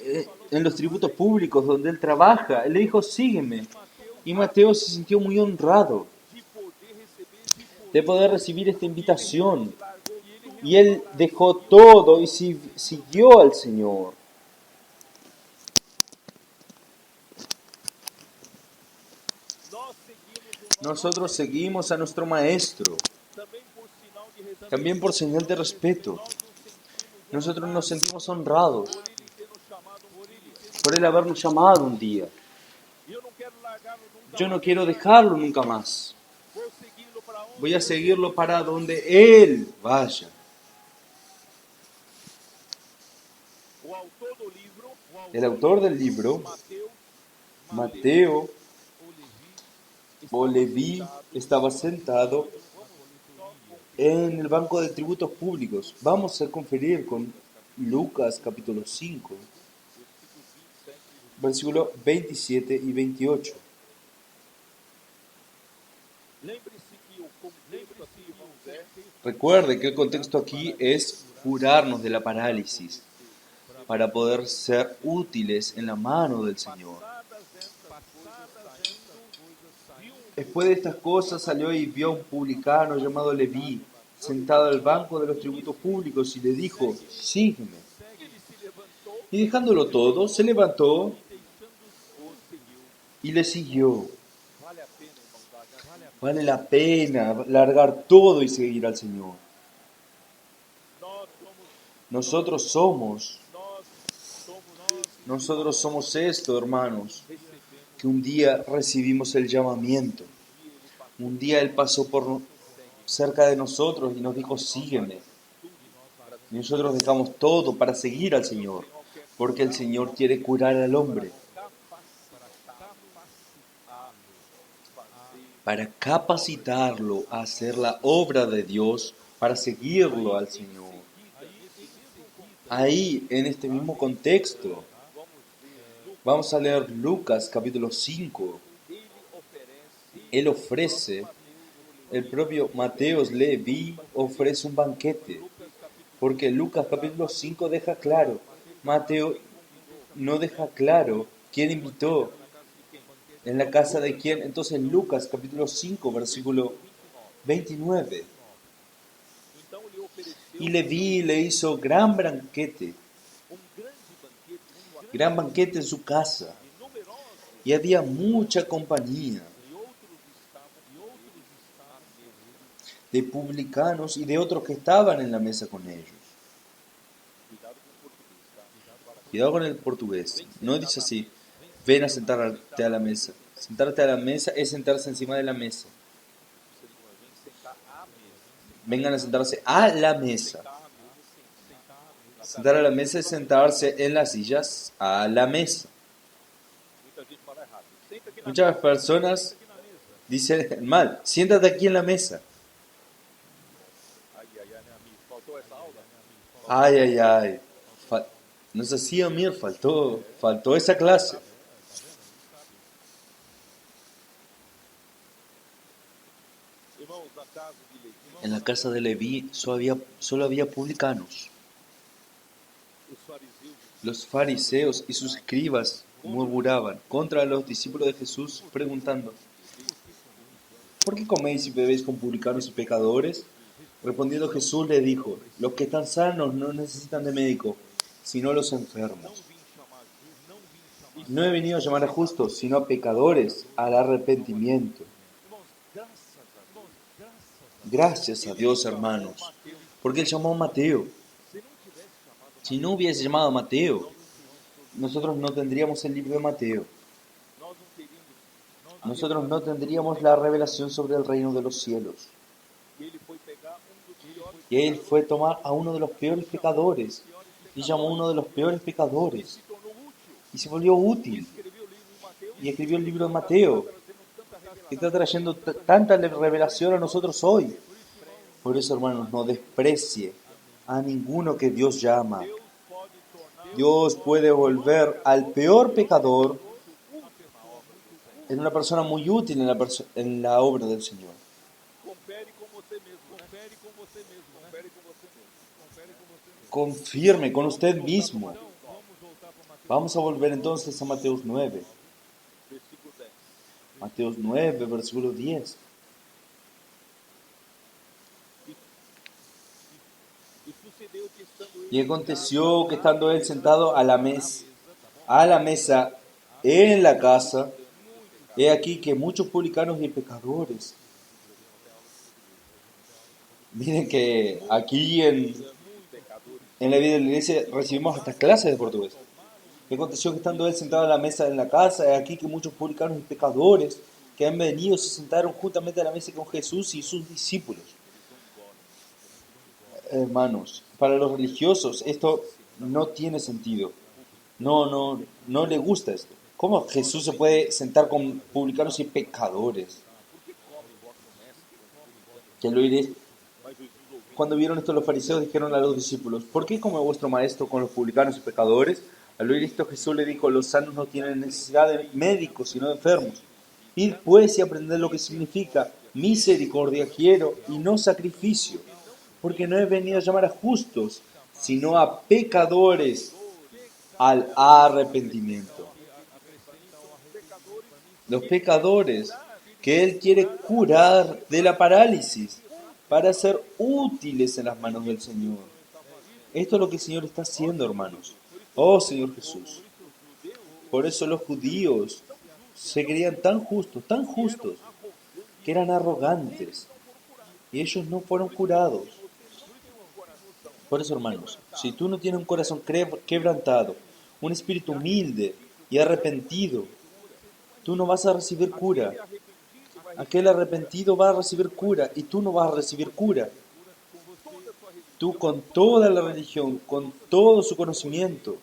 en los tributos públicos donde él trabaja, él le dijo, sígueme. Y Mateo se sintió muy honrado de poder recibir esta invitación. Y él dejó todo y siguió al Señor. Nosotros seguimos a nuestro Maestro, también por señal de respeto. Nosotros nos sentimos honrados por él habernos llamado un día. Yo no quiero dejarlo nunca más. Voy a seguirlo para donde Él vaya. El autor del libro, Mateo, o Leví estaba sentado en el banco de tributos públicos. Vamos a conferir con Lucas capítulo 5, versículos 27 y 28. Recuerde que el contexto aquí es curarnos de la parálisis para poder ser útiles en la mano del Señor. Después de estas cosas salió y vio a un publicano llamado Leví sentado al banco de los tributos públicos y le dijo: sígueme. Y dejándolo todo, se levantó y le siguió. Vale la pena largar todo y seguir al Señor. Nosotros somos esto, hermanos, que un día recibimos el llamamiento. Un día Él pasó por cerca de nosotros y nos dijo: sígueme. Y nosotros dejamos todo para seguir al Señor, porque el Señor quiere curar al hombre, para capacitarlo a hacer la obra de Dios, para seguirlo al Señor. Ahí, en este mismo contexto, vamos a leer Lucas capítulo 5. Él ofrece, el propio Mateos Leví ofrece un banquete, porque Lucas capítulo 5 deja claro, Mateo no deja claro quién invitó, en la casa de quién. Entonces Lucas capítulo 5 versículo 29. Y Leví le hizo gran banquete en su casa, y había mucha compañía de publicanos y de otros que estaban en la mesa con ellos. Cuidado con el portugués, no dice así: ven a sentarte a la mesa. Sentarte a la mesa es sentarse encima de la mesa. Vengan a sentarse a la mesa. Sentar a la mesa es sentarse en las sillas a la mesa. Muchas personas dicen mal: siéntate aquí en la mesa. Ay, ay, ay. No sé si Amir faltó esa clase. En la casa de Leví solo había publicanos. Los fariseos y sus escribas murmuraban contra los discípulos de Jesús, preguntando: ¿por qué coméis y bebéis con publicanos y pecadores? Respondiendo Jesús les dijo: los que están sanos no necesitan de médico, sino los enfermos. No he venido a llamar a justos, sino a pecadores al arrepentimiento. Gracias a Dios, hermanos, porque Él llamó a Mateo. Si no hubiese llamado a Mateo, nosotros no tendríamos el libro de Mateo. Nosotros no tendríamos la revelación sobre el reino de los cielos. Y Él fue a tomar a uno de los peores pecadores, y llamó a uno de los peores pecadores, y se volvió útil, y escribió el libro de Mateo, que está trayendo tanta revelación a nosotros hoy. Por eso, hermanos, no desprecie a ninguno que Dios llama. Dios puede volver al peor pecador en una persona muy útil en la obra del Señor. Confirme con usted mismo. Vamos a volver entonces a Mateos 9. Mateos 9, versículo 10. Y aconteció que estando él sentado a la mesa en la casa, he aquí que muchos publicanos y pecadores. Miren que aquí en la vida de la iglesia recibimos hasta clases de portugués. Y aconteció que estando él sentado a la mesa en la casa, he aquí que muchos publicanos y pecadores que han venido se sentaron juntamente a la mesa con Jesús y sus discípulos. Hermanos, para los religiosos esto no tiene sentido. No le gusta esto. ¿Cómo Jesús se puede sentar con publicanos y pecadores? Que al oír esto, cuando vieron esto los fariseos dijeron a los discípulos: ¿Por qué come vuestro maestro con los publicanos y pecadores? Al oír esto Jesús le dijo: Los sanos no tienen necesidad de médicos, sino de enfermos. Id pues y aprended lo que significa: misericordia quiero y no sacrificio, porque no he venido a llamar a justos, sino a pecadores al arrepentimiento. Los pecadores que Él quiere curar de la parálisis para ser útiles en las manos del Señor. Esto es lo que el Señor está haciendo, hermanos. Oh Señor Jesús. Por eso los judíos se creían tan justos, que eran arrogantes. Y ellos no fueron curados. Por eso, hermanos, si tú no tienes un corazón quebrantado, un espíritu humilde y arrepentido, tú no vas a recibir cura. Aquel arrepentido va a recibir cura y tú no vas a recibir cura. Tú con toda la religión, con todo su conocimiento,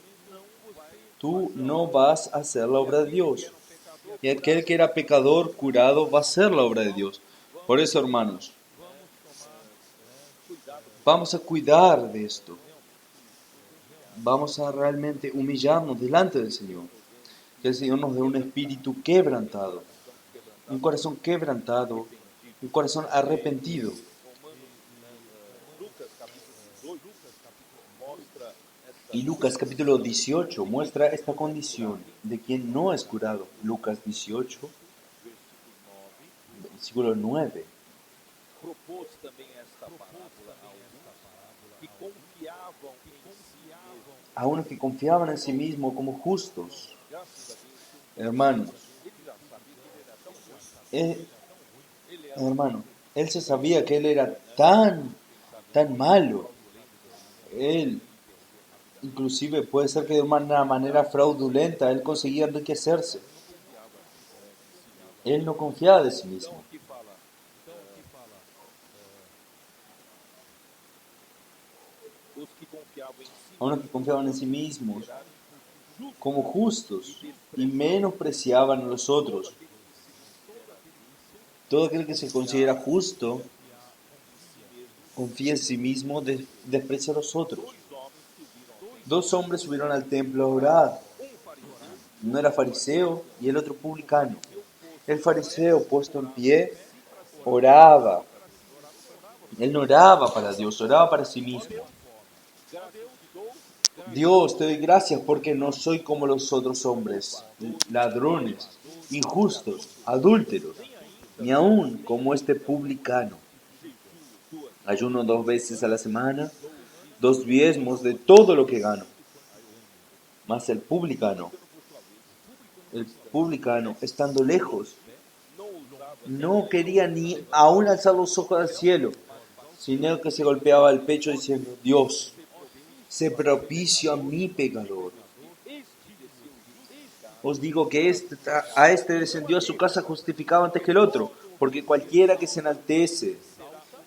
tú no vas a hacer la obra de Dios. Y aquel que era pecador curado va a hacer la obra de Dios. Por eso, hermanos, vamos a cuidar de esto. Vamos a realmente humillarnos delante del Señor. Que el Señor nos dé un espíritu quebrantado, un corazón quebrantado, un corazón arrepentido. Y Lucas capítulo 18 muestra esta condición de quien no es curado. Lucas 18, versículo 9. A unos que confiaban en sí mismos como justos. Hermanos, él se sabía que él era tan malo. Él, inclusive puede ser que de una manera fraudulenta, él conseguía enriquecerse. Él no confiaba de sí mismo. A unos que confiaban en sí mismos como justos y menospreciaban a los otros. Todo aquel que se considera justo confía en sí mismo, desprecia a los otros. Dos hombres subieron al templo a orar. Uno era fariseo y el otro publicano. El fariseo, puesto en pie, oraba. Él no oraba para Dios, oraba para sí mismo. Dios, te doy gracias porque no soy como los otros hombres, ladrones, injustos, adúlteros, ni aún como este publicano. Ayuno 2 veces a la semana, 2 diezmos de todo lo que gano. Mas el publicano, estando lejos, no quería ni aún alzar los ojos al cielo, sino que se golpeaba el pecho diciendo: Dios, sé propicio a mi pecador. Os digo que a este descendió a su casa justificado antes que el otro, porque cualquiera que se enaltece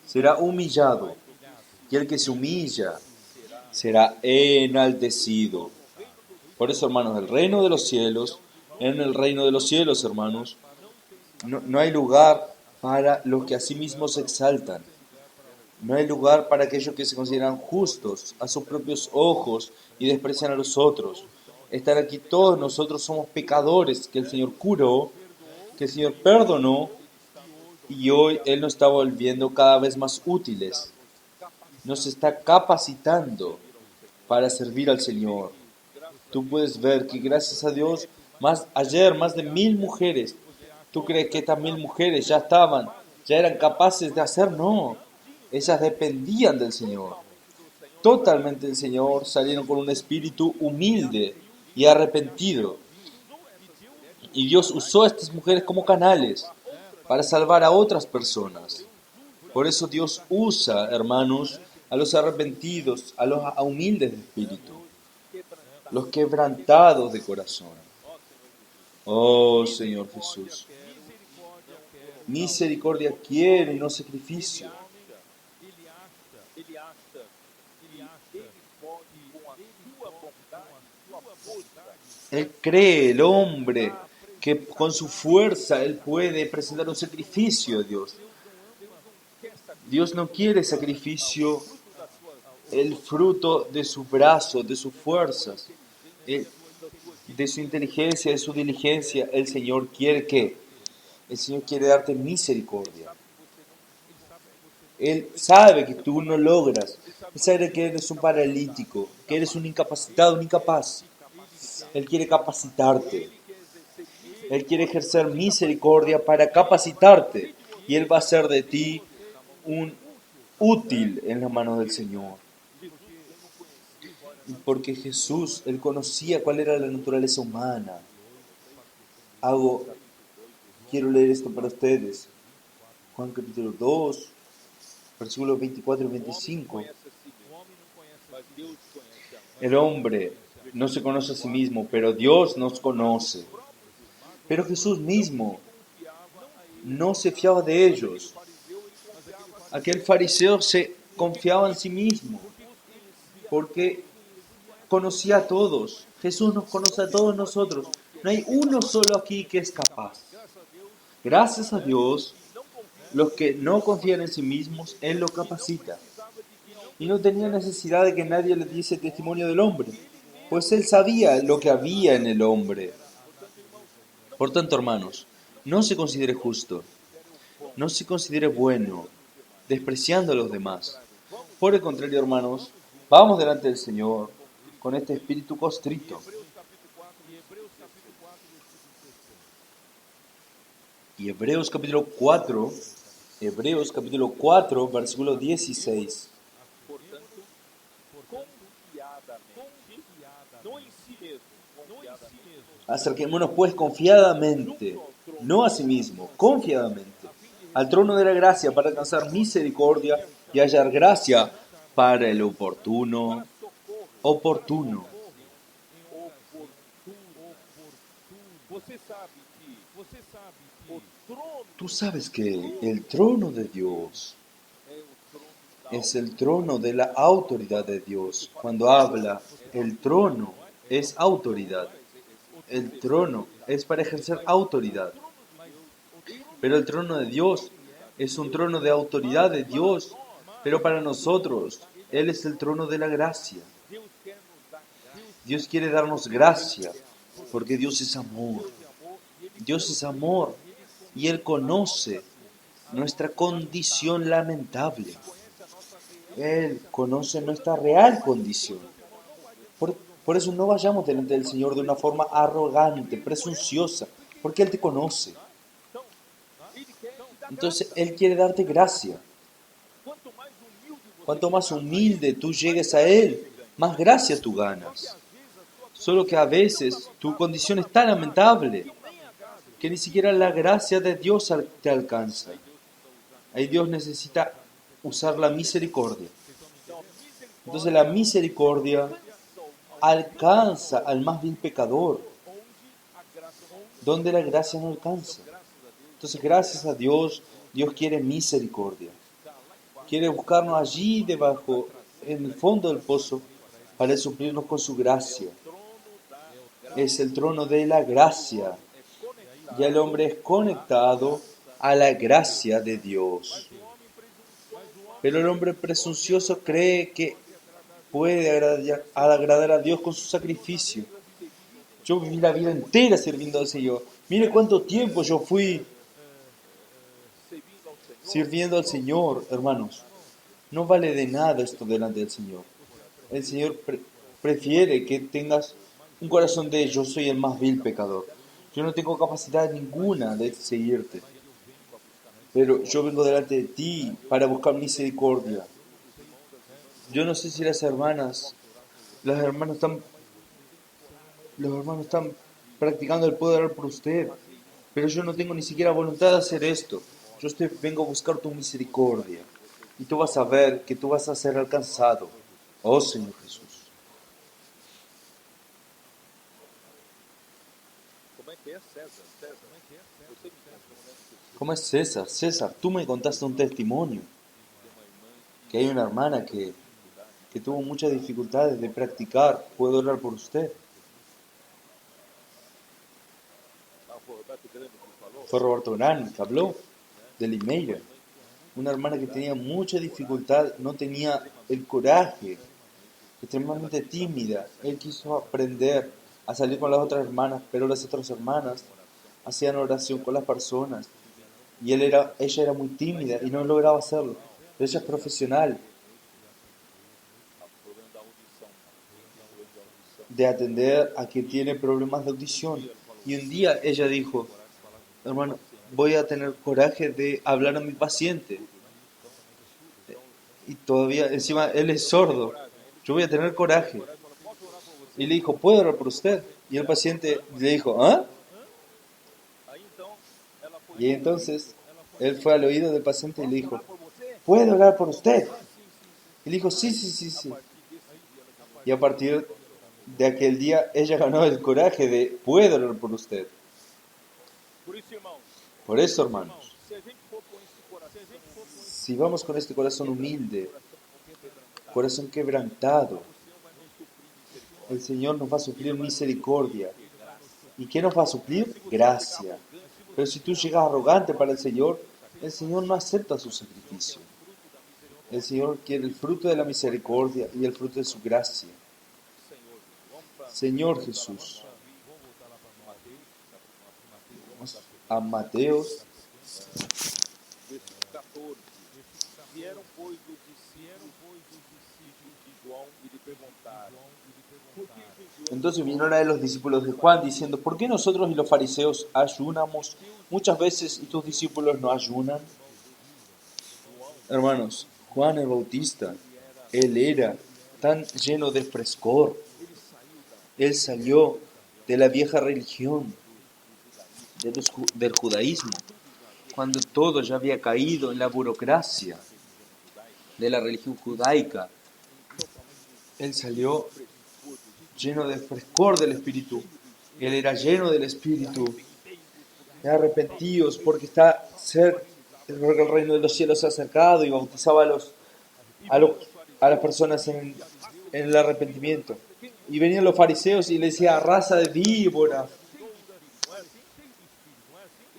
será humillado, y el que se humilla será enaltecido. Por eso, hermanos, en el reino de los cielos, hermanos, no hay lugar para los que a sí mismos se exaltan. No hay lugar para aquellos que se consideran justos a sus propios ojos y desprecian a los otros. Estar aquí todos nosotros somos pecadores que el Señor curó, que el Señor perdonó, y hoy Él nos está volviendo cada vez más útiles. Nos está capacitando para servir al Señor. Tú puedes ver que gracias a Dios, ayer más de 1000 mujeres, ¿tú crees que estas 1000 mujeres ya eran capaces de hacer? No, ellas dependían del Señor, totalmente del Señor, salieron con un espíritu humilde y arrepentido. Y Dios usó a estas mujeres como canales para salvar a otras personas. Por eso Dios usa, hermanos, a los arrepentidos, a los humildes de espíritu, los quebrantados de corazón. Oh Señor Jesús, misericordia quiero y no sacrificio. Él cree, el hombre, que con su fuerza él puede presentar un sacrificio a Dios. Dios no quiere sacrificio, el fruto de su brazo, de sus fuerzas, de su inteligencia, de su diligencia. El Señor quiere ¿qué? El Señor quiere darte misericordia. Él sabe que tú no logras. Él sabe que eres un paralítico, que eres un incapacitado, un incapaz. Él quiere capacitarte. Él quiere ejercer misericordia para capacitarte. Y Él va a hacer de ti un útil en las manos del Señor. Porque Jesús, Él conocía cuál era la naturaleza humana. Quiero leer esto para ustedes. Juan capítulo 2, versículos 24 y 25. El hombre no se conoce a sí mismo, pero Dios nos conoce. Pero Jesús mismo no se fiaba de ellos. Aquel fariseo se confiaba en sí mismo, porque conocía a todos. Jesús nos conoce a todos nosotros. No hay uno solo aquí que es capaz. Gracias a Dios, los que no confían en sí mismos, Él los capacita. Y no tenía necesidad de que nadie le diese testimonio del hombre, pues Él sabía lo que había en el hombre. Por tanto, hermanos, no se considere justo, no se considere bueno, despreciando a los demás. Por el contrario, hermanos, vamos delante del Señor con este espíritu constrito. Y Hebreos capítulo 4, versículo 16. Acerquémonos pues confiadamente, no a sí mismo, confiadamente, al trono de la gracia para alcanzar misericordia y hallar gracia para el oportuno. Tú sabes que el trono de Dios es el trono de la autoridad de Dios. Cuando habla, el trono es autoridad. El trono es para ejercer autoridad. Pero el trono de Dios es un trono de autoridad de Dios. Pero para nosotros, Él es el trono de la gracia. Dios quiere darnos gracia, porque Dios es amor. Dios es amor y Él conoce nuestra condición lamentable. Él conoce nuestra real condición. Por eso no vayamos delante del Señor de una forma arrogante, presunciosa, porque Él te conoce. Entonces Él quiere darte gracia. Cuanto más humilde tú llegues a Él, más gracia tú ganas. Solo que a veces tu condición es tan lamentable que ni siquiera la gracia de Dios te alcanza. Ahí Dios necesita usar la misericordia. Entonces la misericordia alcanza al más vil pecador, donde la gracia no alcanza. Entonces, gracias a Dios, Dios quiere misericordia. Quiere buscarnos allí debajo, en el fondo del pozo, para suplirnos con su gracia. Es el trono de la gracia. Y el hombre es conectado a la gracia de Dios. Pero el hombre presuncioso cree que puede agradar a Dios con su sacrificio. Yo viví la vida entera sirviendo al Señor. Mire cuánto tiempo yo fui sirviendo al Señor, hermanos. No vale de nada esto delante del Señor. El Señor prefiere que tengas un corazón de yo soy el más vil pecador. Yo no tengo capacidad ninguna de seguirte. Pero yo vengo delante de ti para buscar misericordia. Yo no sé si los hermanos están practicando el poder orar por usted, pero yo no tengo ni siquiera voluntad de hacer esto. Vengo a buscar tu misericordia y tú vas a ver que tú vas a ser alcanzado. Oh Señor Jesús. ¿Cómo es César? César, tú me contaste un testimonio, que hay una hermana que tuvo muchas dificultades de practicar. ¿Puedo orar por usted? Fue Roberto Gran que habló de Limeira. una hermana que tenía mucha dificultad, no tenía el coraje, extremadamente tímida. Él quiso aprender a salir con las otras hermanas, pero las otras hermanas hacían oración con las personas y ella era muy tímida y no lograba hacerlo. Pero ella es profesional de atender a quien tiene problemas de audición. Y un día ella dijo, hermano, voy a tener coraje de hablar a mi paciente. Y todavía, encima, él es sordo. Yo voy a tener coraje. Y le dijo, ¿puedo orar por usted? Y el paciente le dijo, ¿ah? Y entonces, él fue al oído del paciente y le dijo, ¿puedo orar por usted? Y le dijo, sí, sí, sí, sí. Y a partir de aquel día, ella ganó el coraje de, ¿puedo orar por usted? Por eso, hermanos, si vamos con este corazón humilde, corazón quebrantado, el Señor nos va a suplir misericordia. ¿Y qué nos va a suplir? Gracia. Pero si tú llegas arrogante para el Señor no acepta su sacrificio. El Señor quiere el fruto de la misericordia y el fruto de su gracia. Señor Jesús, vamos a Mateo. Entonces vinieron a él los discípulos de Juan diciendo, ¿por qué nosotros y los fariseos ayunamos muchas veces y tus discípulos no ayunan? Hermanos, Juan el Bautista, él era tan lleno de frescor. Él salió de la vieja religión, del judaísmo, cuando todo ya había caído en la burocracia de la religión judaica. Él salió lleno de frescor del Espíritu. Él era lleno del Espíritu. Arrepentidos porque está cerca, porque el reino de los cielos se ha acercado, y bautizaba a las personas en el arrepentimiento. Y venían los fariseos y le decía, raza de víboras.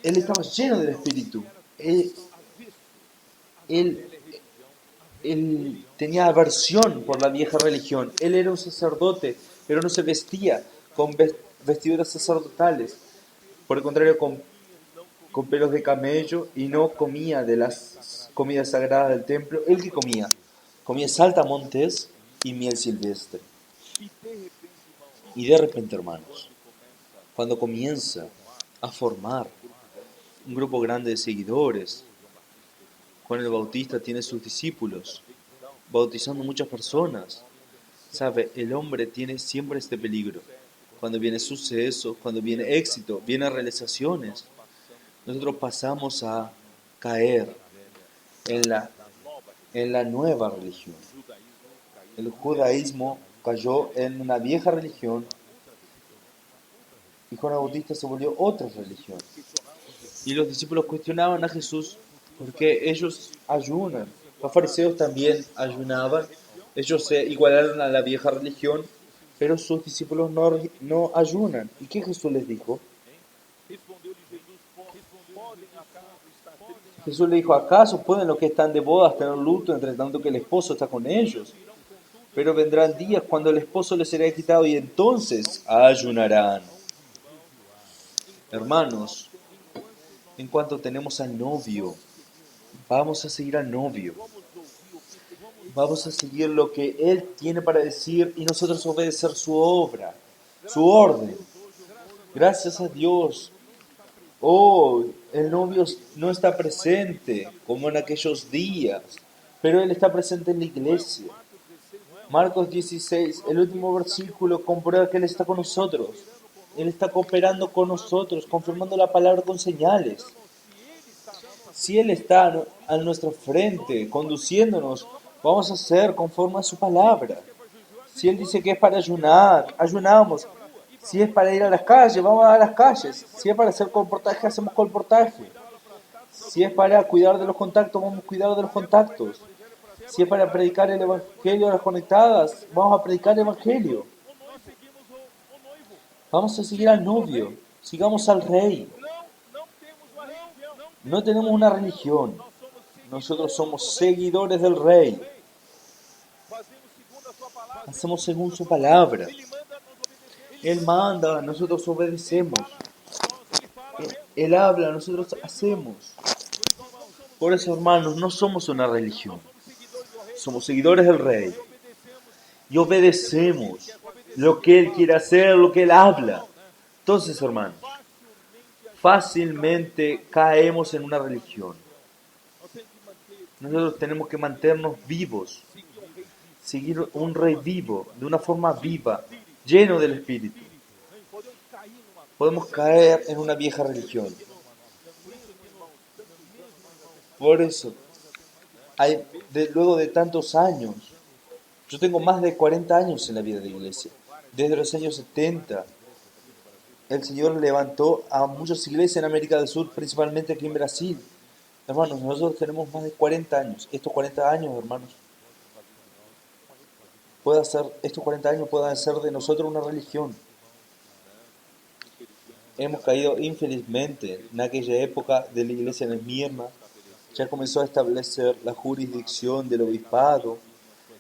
Él estaba lleno del Espíritu. Él tenía aversión por la vieja religión. Él era un sacerdote, pero no se vestía con vestiduras sacerdotales. Por el contrario, con pelos de camello, y no comía de las comidas sagradas del templo. ¿Él qué comía? Comía saltamontes y miel silvestre. Y de repente, hermanos, cuando comienza a formar un grupo grande de seguidores, Juan el Bautista tiene sus discípulos, bautizando muchas personas. ¿Sabe? El hombre tiene siempre este peligro. Cuando viene suceso, cuando viene éxito, vienen realizaciones, nosotros pasamos a caer en la nueva religión. El judaísmo cayó en una vieja religión y Juan el Bautista se volvió otra religión. Y los discípulos cuestionaban a Jesús porque ellos ayunan. Los fariseos también ayunaban. Ellos se igualaron a la vieja religión, pero sus discípulos no ayunan. ¿Y qué Jesús les dijo? Jesús le dijo, ¿acaso pueden los que están de bodas tener luto entre tanto que el esposo está con ellos? Pero vendrán días cuando el esposo les será quitado y entonces ayunarán. Hermanos, en cuanto tenemos al novio, vamos a seguir al novio. Vamos a seguir lo que Él tiene para decir y nosotros obedecer su obra, su orden. Gracias a Dios. Oh, el novio no está presente como en aquellos días, pero Él está presente en la iglesia. Marcos 16, el último versículo, comprueba que Él está con nosotros. Él está cooperando con nosotros, confirmando la palabra con señales. Si Él está a nuestra frente, conduciéndonos, vamos a hacer conforme a su palabra. Si Él dice que es para ayunar, ayunamos. Si es para ir a las calles, vamos a las calles. Si es para hacer colportaje, hacemos colportaje. Si es para cuidar de los contactos, vamos a cuidar de los contactos. Si es para predicar el evangelio a las conectadas, vamos a predicar el evangelio. Vamos a seguir al novio. Sigamos al rey. No tenemos una religión. Nosotros somos seguidores del Rey. Hacemos según su palabra. Él manda, nosotros obedecemos. Él habla, nosotros hacemos. Por eso, hermanos, no somos una religión. Somos seguidores del Rey. Y obedecemos lo que Él quiere hacer, lo que Él habla. Entonces, hermanos, fácilmente caemos en una religión. Nosotros tenemos que mantenernos vivos, seguir un Rey vivo, de una forma viva, lleno del Espíritu. Podemos caer en una vieja religión. Por eso, luego de tantos años, yo tengo más de 40 años en la vida de iglesia. Desde los años 70, el Señor levantó a muchas iglesias en América del Sur, principalmente aquí en Brasil. Hermanos, nosotros tenemos más de 40 años. Estos 40 años, hermanos, estos 40 años puedan ser de nosotros una religión. Hemos caído infelizmente en aquella época de la iglesia en Esmirna. Ya comenzó a establecer la jurisdicción del obispado.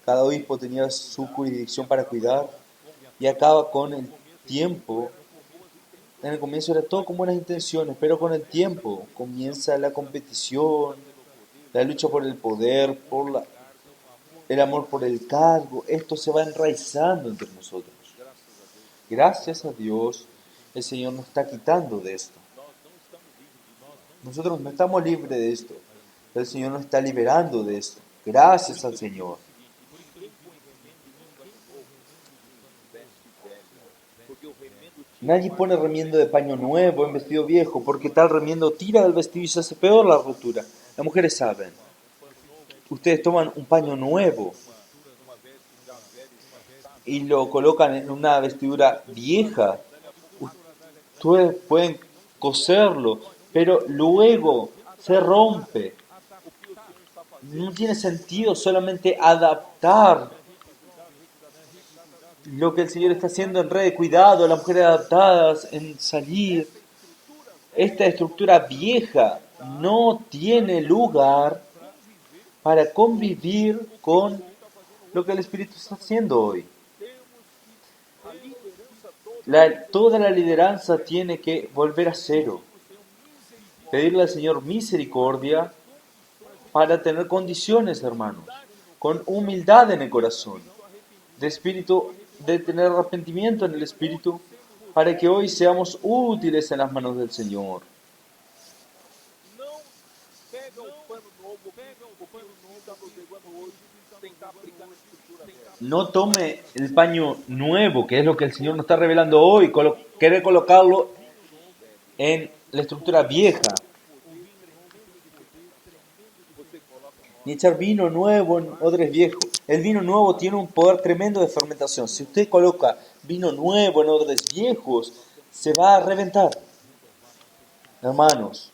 Cada obispo tenía su jurisdicción para cuidar. Y acaba con el tiempo. En el comienzo era todo con buenas intenciones, pero con el tiempo comienza la competición, la lucha por el poder, el amor por el cargo. Esto se va enraizando entre nosotros. Gracias a Dios, el Señor nos está quitando de esto. Nosotros no estamos libres de esto. El Señor nos está liberando de esto. Gracias al Señor. Nadie pone remiendo de paño nuevo en vestido viejo, porque tal remiendo tira del vestido y se hace peor la rotura. Las mujeres saben. Ustedes toman un paño nuevo y lo colocan en una vestidura vieja. Ustedes pueden coserlo, pero luego se rompe. No tiene sentido solamente adaptar lo que el Señor está haciendo en red de cuidado, las mujeres adaptadas, en salir. Esta estructura vieja no tiene lugar para convivir con lo que el Espíritu está haciendo hoy. Toda la lideranza tiene que volver a cero. Pedirle al Señor misericordia para tener condiciones, hermanos, con humildad en el corazón, de tener arrepentimiento en el Espíritu, para que hoy seamos útiles en las manos del Señor. No tome el paño nuevo, que es lo que el Señor nos está revelando hoy, querer colocarlo en la estructura vieja. Ni echar vino nuevo en odres viejos. El vino nuevo tiene un poder tremendo de fermentación. Si usted coloca vino nuevo en odres viejos, se va a reventar. Hermanos,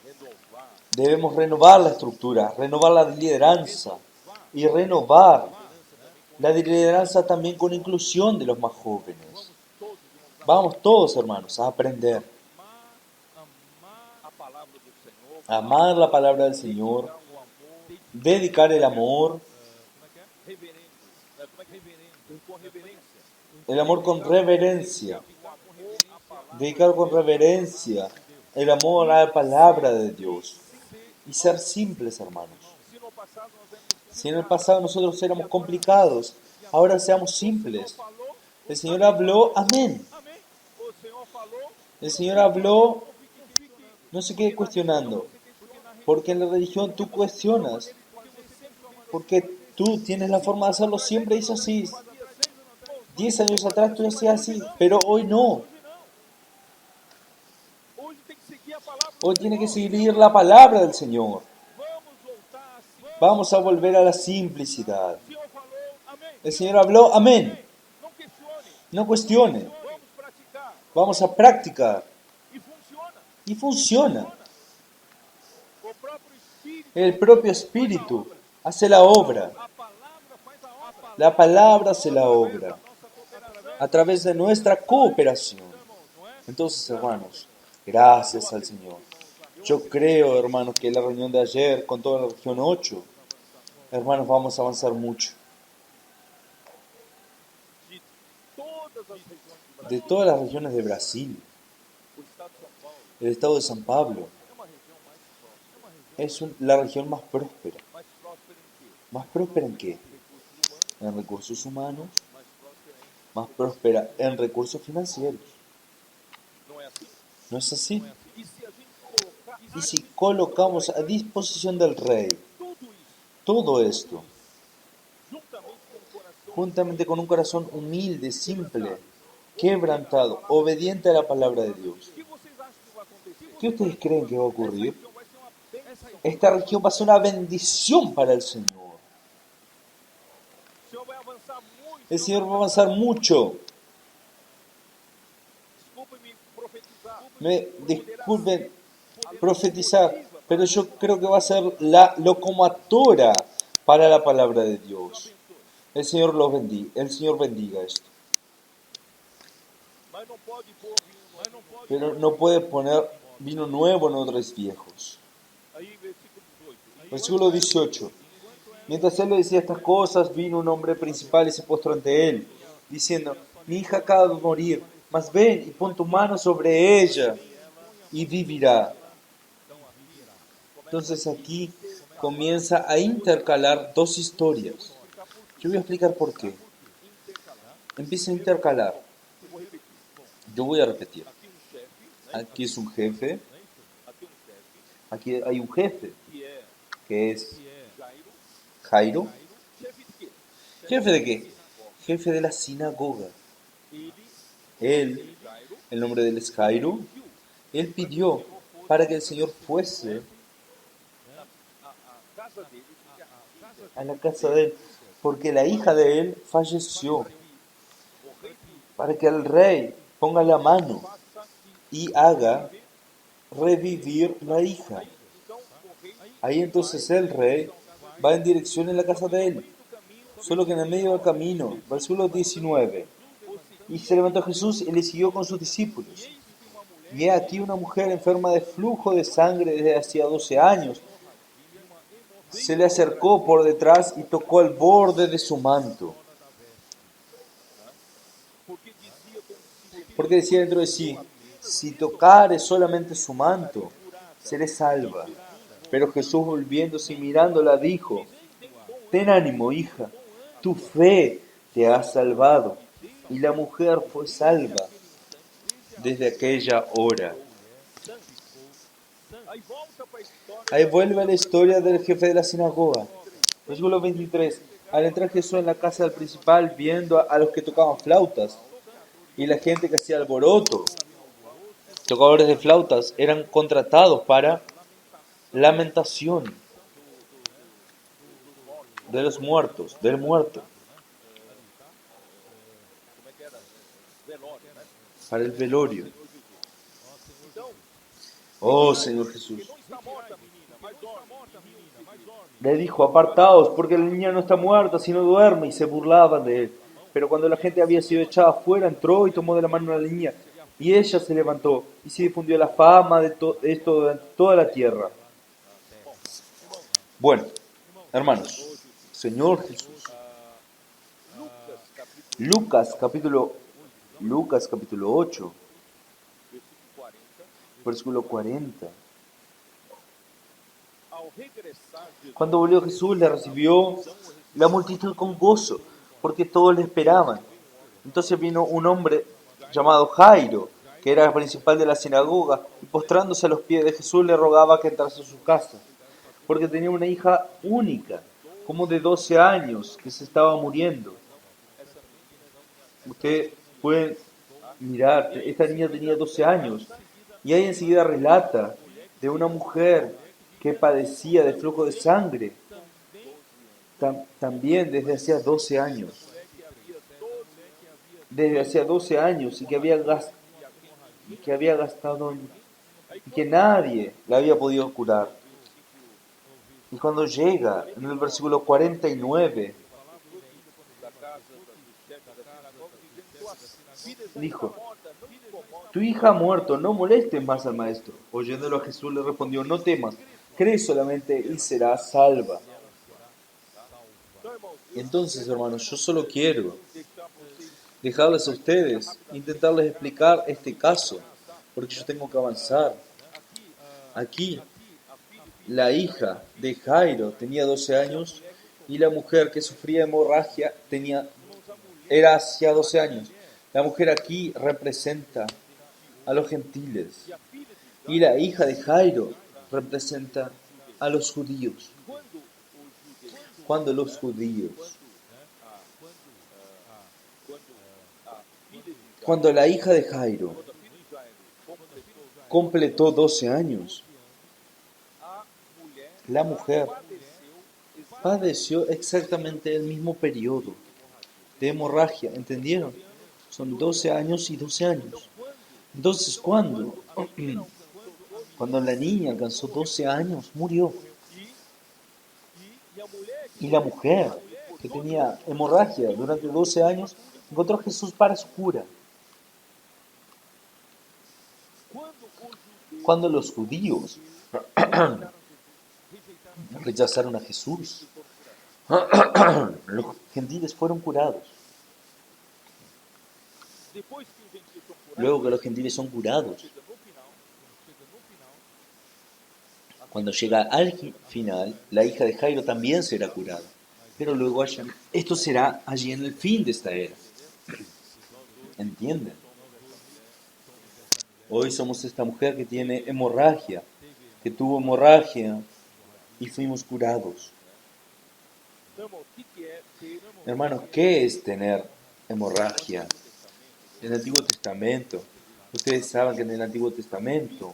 debemos renovar la estructura, renovar la lideranza y renovar la lideranza también con inclusión de los más jóvenes. Vamos todos, hermanos, a aprender. Amar la palabra del Señor, dedicar el amor con reverencia, dedicar con reverencia el amor a la palabra de Dios y ser simples, hermanos. Si en el pasado nosotros éramos complicados, ahora seamos simples. El Señor habló, amén. El Señor habló, no se quede cuestionando, porque en la religión tú cuestionas, porque tú tienes la forma de hacerlo siempre, hizo así. 10 años atrás tú hacías así, pero hoy no. Hoy tiene que seguir la palabra del Señor. Vamos a volver a la simplicidad. El Señor habló, amén. No cuestione. Vamos a practicar. Y funciona. El propio Espíritu hace la obra. La palabra hace la obra. A través de nuestra cooperación. Entonces, hermanos, gracias al Señor. Yo creo, hermanos, que la reunión de ayer con toda la región 8, hermanos, vamos a avanzar mucho. De todas las regiones de Brasil, el estado de San Pablo es la región más próspera. ¿Más próspera en qué? En recursos humanos, más próspera en recursos financieros. ¿No es así? Y si colocamos a disposición del rey todo esto, juntamente con un corazón humilde, simple, quebrantado, obediente a la palabra de Dios, ¿qué ustedes creen que va a ocurrir? Esta región va a ser una bendición para el Señor. El Señor va a avanzar mucho. Disculpen profetizar, pero yo creo que va a ser la locomotora para la palabra de Dios. El Señor los bendiga, el Señor bendiga esto. Pero no puede poner vino nuevo en odres viejos. Versículo 18. Mientras él le decía estas cosas, vino un hombre principal y se postró ante él, diciendo: mi hija acaba de morir, mas ven y pon tu mano sobre ella y vivirá. Entonces aquí comienza a intercalar dos historias. Yo voy a explicar por qué. Empieza a intercalar. Yo voy a repetir. Aquí es un jefe. Aquí hay un jefe, que es Jairo. ¿Jefe de qué? Jefe de la sinagoga. Él, el nombre de él es Jairo, él pidió para que el Señor fuese a la casa de él, porque la hija de él falleció, para que el rey ponga la mano y haga revivir la hija. Ahí entonces el rey va en dirección en la casa de él, solo que en el medio del camino, versículo 19, y se levantó Jesús y le siguió con sus discípulos. Y he aquí una mujer enferma de flujo de sangre desde hacía 12 años. Se le acercó por detrás y tocó el borde de su manto. Porque decía dentro de sí: si tocare solamente su manto, seré salva. Pero Jesús, volviéndose y mirándola, dijo: ten ánimo, hija, tu fe te ha salvado. Y la mujer fue salva desde aquella hora. Ahí vuelve a la historia del jefe de la sinagoga. Versículo 23. Al entrar Jesús en la casa del principal, viendo a los que tocaban flautas y la gente que hacía alboroto, tocadores de flautas, eran contratados para lamentación de los muertos, del muerto, para el velorio. Oh Señor Jesús. Le dijo: apartaos, porque la niña no está muerta, sino duerme, y se burlaban de él. Pero cuando la gente había sido echada afuera, entró y tomó de la mano a la niña, y ella se levantó, y se difundió la fama de esto durante toda la tierra. Bueno, hermanos, Señor Jesús. Lucas capítulo 8, versículo 40. Cuando volvió Jesús, le recibió la multitud con gozo, porque todos le esperaban. Entonces vino un hombre llamado Jairo, que era el principal de la sinagoga, y postrándose a los pies de Jesús le rogaba que entrase a su casa, porque tenía una hija única, como de 12 años, que se estaba muriendo. Ustedes pueden mirar, esta niña tenía 12 años, y ahí enseguida relata de una mujer que padecía de flujo de sangre, también desde hacía 12 años. Desde hacía 12 años, y que había gastado, y que nadie la había podido curar. Y cuando llega en el versículo 49, Dijo, tu hija ha muerto, no molestes más al maestro. Oyéndolo a Jesús le respondió, no temas, cree solamente y serás salva. Entonces, hermanos, yo solo quiero dejarles a ustedes, intentarles explicar este caso, porque yo tengo que avanzar. Aquí, la hija de Jairo tenía 12 años y la mujer que sufría hemorragia era hacia 12 años. La mujer aquí representa a los gentiles y la hija de Jairo representa a los judíos. Cuando la hija de Jairo completó 12 años, la mujer padeció exactamente el mismo periodo de hemorragia, ¿entendieron? Son 12 años y 12 años. Entonces, cuando la niña alcanzó 12 años, murió. Y la mujer que tenía hemorragia durante 12 años, encontró a Jesús para su cura. Cuando los judíos rechazaron a Jesús, los gentiles fueron curados. Luego que los gentiles son curados, cuando llega al final, la hija de Jairo también será curada. Pero luego esto será allí en el fin de esta era. ¿Entienden? Hoy somos esta mujer que tiene hemorragia, que tuvo hemorragia y fuimos curados. Hermanos, ¿qué es tener hemorragia? En el Antiguo Testamento, ustedes saben que en el Antiguo Testamento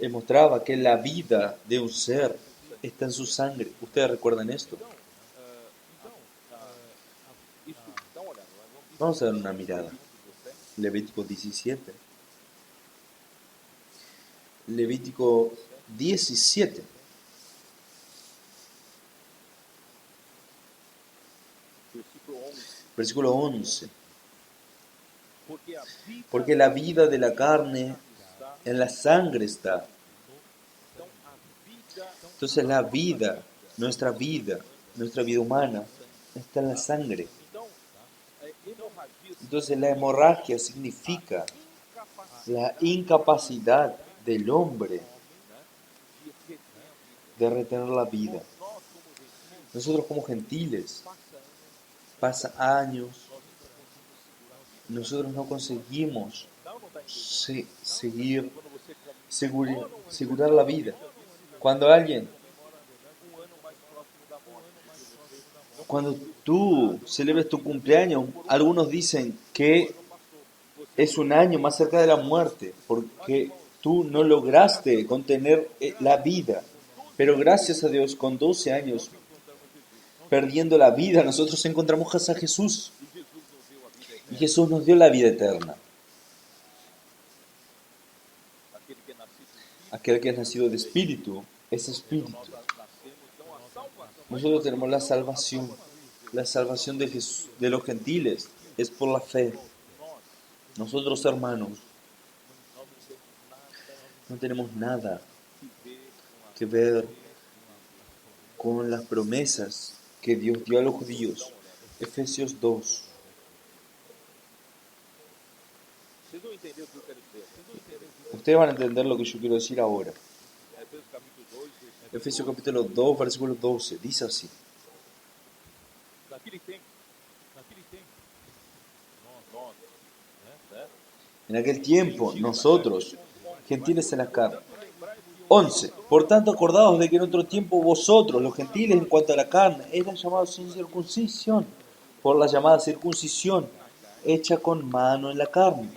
mostraba que la vida de un ser está en su sangre. ¿Ustedes recuerdan esto? Vamos a dar una mirada. Levítico 17. Levítico 17. Versículo 11. Porque la vida de la carne en la sangre está. Entonces la vida, nuestra vida humana, está en la sangre. Entonces la hemorragia significa la incapacidad del hombre de retener la vida. Nosotros como gentiles, pasa años, nosotros no conseguimos asegurar la vida. Cuando tú celebras tu cumpleaños, algunos dicen que es un año más cerca de la muerte, porque tú no lograste contener la vida. Pero gracias a Dios, con 12 años, perdiendo la vida, nosotros encontramos a Jesús. Y Jesús nos dio la vida eterna. Aquel que es nacido de espíritu, es espíritu. Nosotros tenemos la salvación de Jesús, de los gentiles, es por la fe. Nosotros, hermanos, no tenemos nada que ver con las promesas que Dios dio a los judíos. Efesios 2. Ustedes van a entender lo que yo quiero decir ahora. Efesios capítulo 2, versículo 12, dice así. En aquel tiempo, nosotros, gentiles en la carne. 11. Por tanto, acordaos de que en otro tiempo vosotros, los gentiles, en cuanto a la carne, eran llamados sin circuncisión, por la llamada circuncisión, hecha con mano en la carne.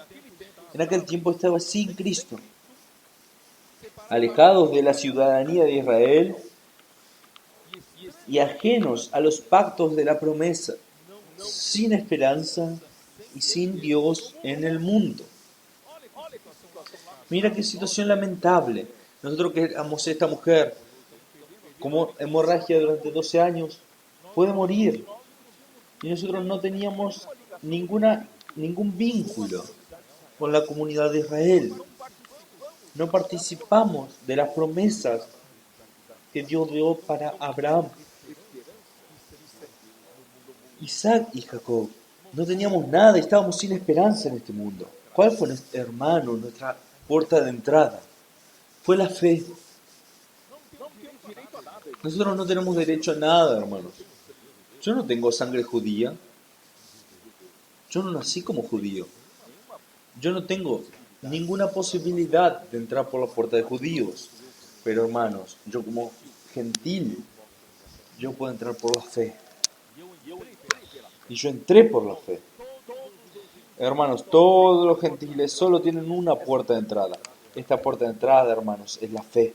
En aquel tiempo estaba sin Cristo, alejados de la ciudadanía de Israel y ajenos a los pactos de la promesa, sin esperanza y sin Dios en el mundo. Mira qué situación lamentable. Nosotros que éramos esta mujer, como hemorragia durante 12 años, puede morir. Y nosotros no teníamos ningún vínculo con la comunidad de Israel. No participamos de las promesas que Dios dio para Abraham, Isaac y Jacob. No teníamos nada, estábamos sin esperanza en este mundo. ¿Cuál fue, hermano, nuestra puerta de entrada? Fue la fe. Nosotros no tenemos derecho a nada, hermanos. Yo no tengo sangre judía. Yo no nací como judío. Yo no tengo ninguna posibilidad de entrar por la puerta de judíos. Pero hermanos, yo como gentil, yo puedo entrar por la fe. Y yo entré por la fe. Hermanos, todos los gentiles solo tienen una puerta de entrada. Esta puerta de entrada, hermanos, es la fe.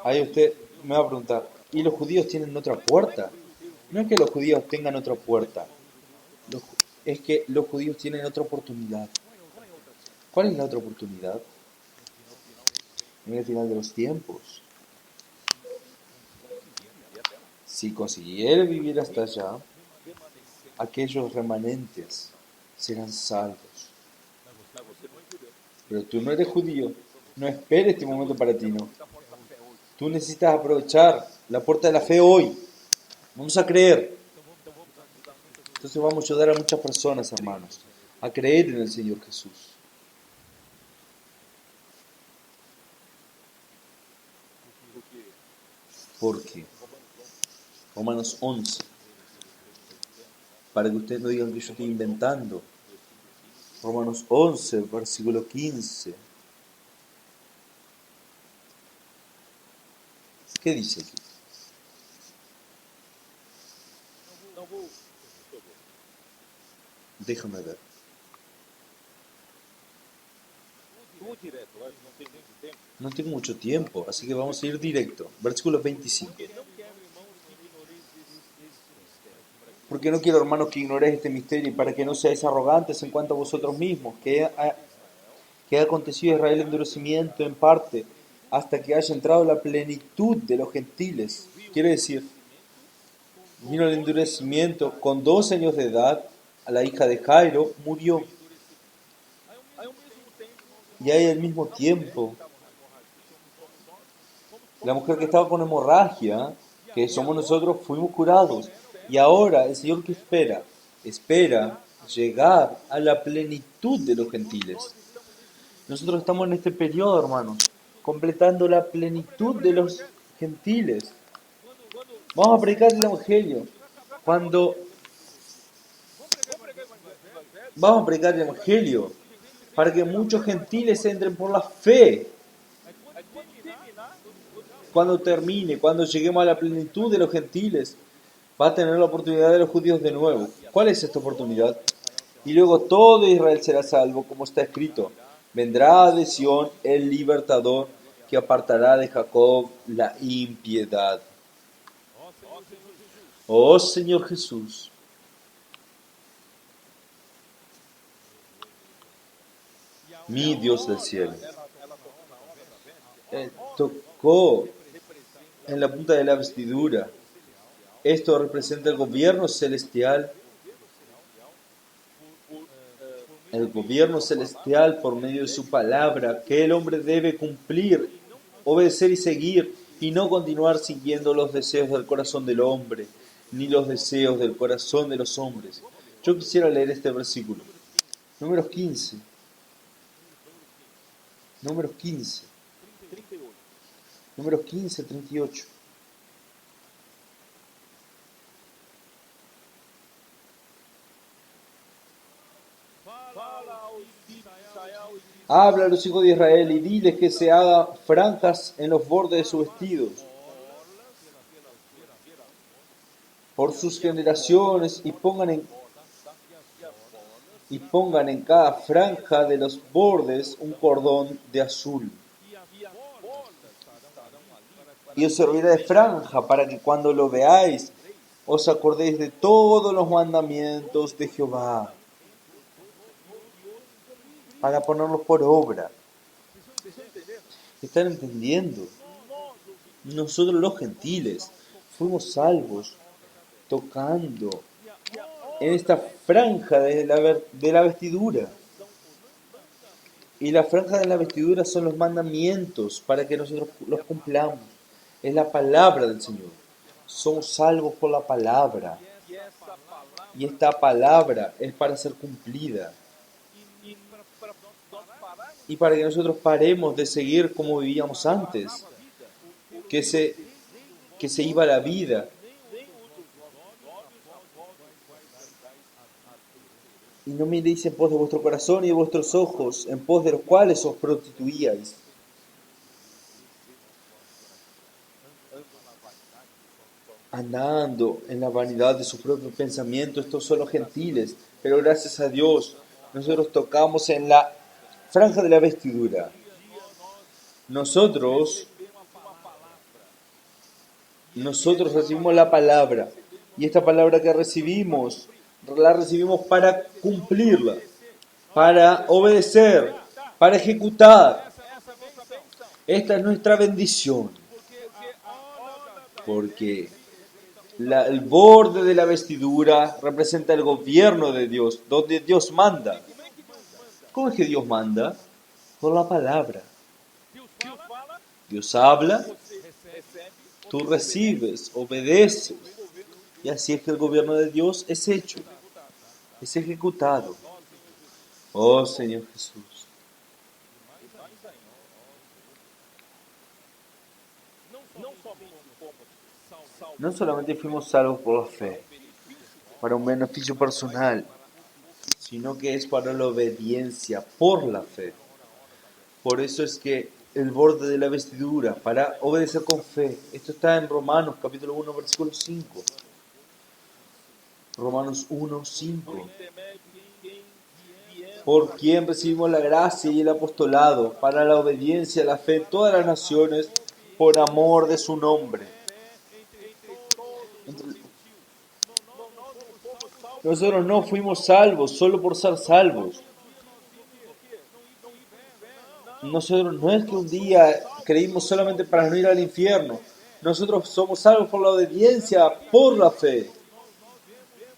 Ahí usted me va a preguntar, ¿y los judíos tienen otra puerta? No es que los judíos tengan otra puerta. Es que los judíos tienen otra oportunidad. ¿Cuál es la otra oportunidad? En el final de los tiempos. Si consiguiera vivir hasta allá, aquellos remanentes serán salvos. Pero tú no eres judío. No esperes este momento para ti, no. Tú necesitas aprovechar la puerta de la fe hoy. Vamos a creer. Entonces vamos a ayudar a muchas personas, hermanos, a creer en el Señor Jesús. ¿Por qué? Romanos 11. Para que ustedes no digan que yo estoy inventando. Romanos 11, versículo 15. ¿Qué dice aquí? Déjame ver. No tengo mucho tiempo, así que vamos a ir directo. Versículo 25. Porque no quiero, hermanos, que ignoréis este misterio y para que no seáis arrogantes en cuanto a vosotros mismos, que ha acontecido a Israel endurecimiento en parte, hasta que haya entrado la plenitud de los gentiles. Quiere decir, vino el endurecimiento con 12 años de edad, a la hija de Jairo murió. Y ahí al mismo tiempo, la mujer que estaba con hemorragia, que somos nosotros, fuimos curados. Y ahora el Señor que espera llegar a la plenitud de los gentiles. Nosotros estamos en este periodo, hermanos, completando la plenitud de los gentiles. Vamos a predicar el Evangelio. Vamos a predicar el Evangelio para que muchos gentiles entren por la fe. Cuando termine, cuando lleguemos a la plenitud de los gentiles, va a tener la oportunidad de los judíos de nuevo. ¿Cuál es esta oportunidad? Y luego todo Israel será salvo, como está escrito. Vendrá de Sión el libertador que apartará de Jacob la impiedad. Oh Señor Jesús, mi Dios del cielo. Tocó en la punta de la vestidura. Esto representa el gobierno celestial. El gobierno celestial por medio de su palabra, que el hombre debe cumplir, obedecer y seguir, y no continuar siguiendo los deseos del corazón del hombre, ni los deseos del corazón de los hombres. Yo quisiera leer este versículo. Números 15. Números 15. Números 15, 38. Habla a los hijos de Israel y diles que se hagan franjas en los bordes de sus vestidos por sus generaciones y pongan en cada franja de los bordes un cordón de azul. Y os servirá de franja para que cuando lo veáis os acordéis de todos los mandamientos de Jehová, para ponerlos por obra. ¿Están entendiendo? Nosotros los gentiles fuimos salvos tocando en esta franja de la vestidura. Y la franja de la vestidura son los mandamientos para que nosotros los cumplamos. Es la palabra del Señor. Somos salvos por la palabra. Y esta palabra es para ser cumplida. Y para que nosotros paremos de seguir como vivíamos antes. Que se iba la vida. Y no miréis en pos de vuestro corazón y de vuestros ojos, en pos de los cuales os prostituíais. Andando en la vanidad de sus propios pensamientos, estos son los gentiles. Pero gracias a Dios, nosotros tocamos en la franja de la vestidura. Nosotros recibimos la palabra. Y esta palabra que recibimos, la recibimos para cumplirla, para obedecer, para ejecutar. Esta es nuestra bendición. Porque el borde de la vestidura representa el gobierno de Dios, donde Dios manda. ¿Cómo es que Dios manda? Por la palabra. Dios habla, tú recibes, obedeces. Y así es que el gobierno de Dios es hecho, es ejecutado. Oh Señor Jesús. No solamente fuimos salvos por la fe, para un beneficio personal, sino que es para la obediencia por la fe. Por eso es que el borde de la vestidura, para obedecer con fe. Esto está en Romanos capítulo 1, versículo 5. Romanos 1, 5. Por quien recibimos la gracia y el apostolado para la obediencia a la fe en todas las naciones por amor de su nombre. Nosotros no fuimos salvos solo por ser salvos. Nosotros no es que un día creímos solamente para no ir al infierno. Nosotros somos salvos por la obediencia, por la fe.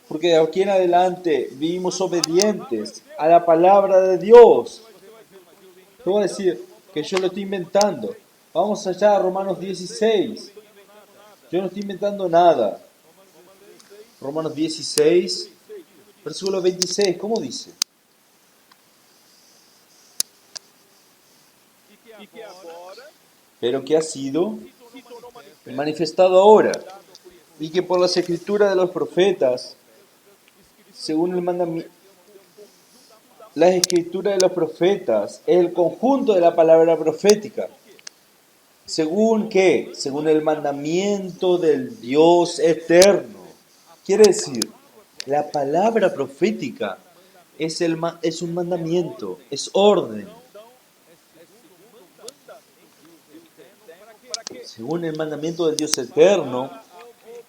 Porque de aquí en adelante vivimos obedientes a la palabra de Dios. Te voy a decir que yo lo estoy inventando. Vamos allá a Romanos 16. Yo no estoy inventando nada. Romanos 16, versículo 26, ¿cómo dice? Pero que ha sido manifestado ahora, y que por las escrituras de los profetas, según el mandamiento, las escrituras de los profetas es el conjunto de la palabra profética. ¿Según qué? Según el mandamiento del Dios eterno. Quiere decir, la palabra profética es un mandamiento, es orden. Según el mandamiento del Dios eterno,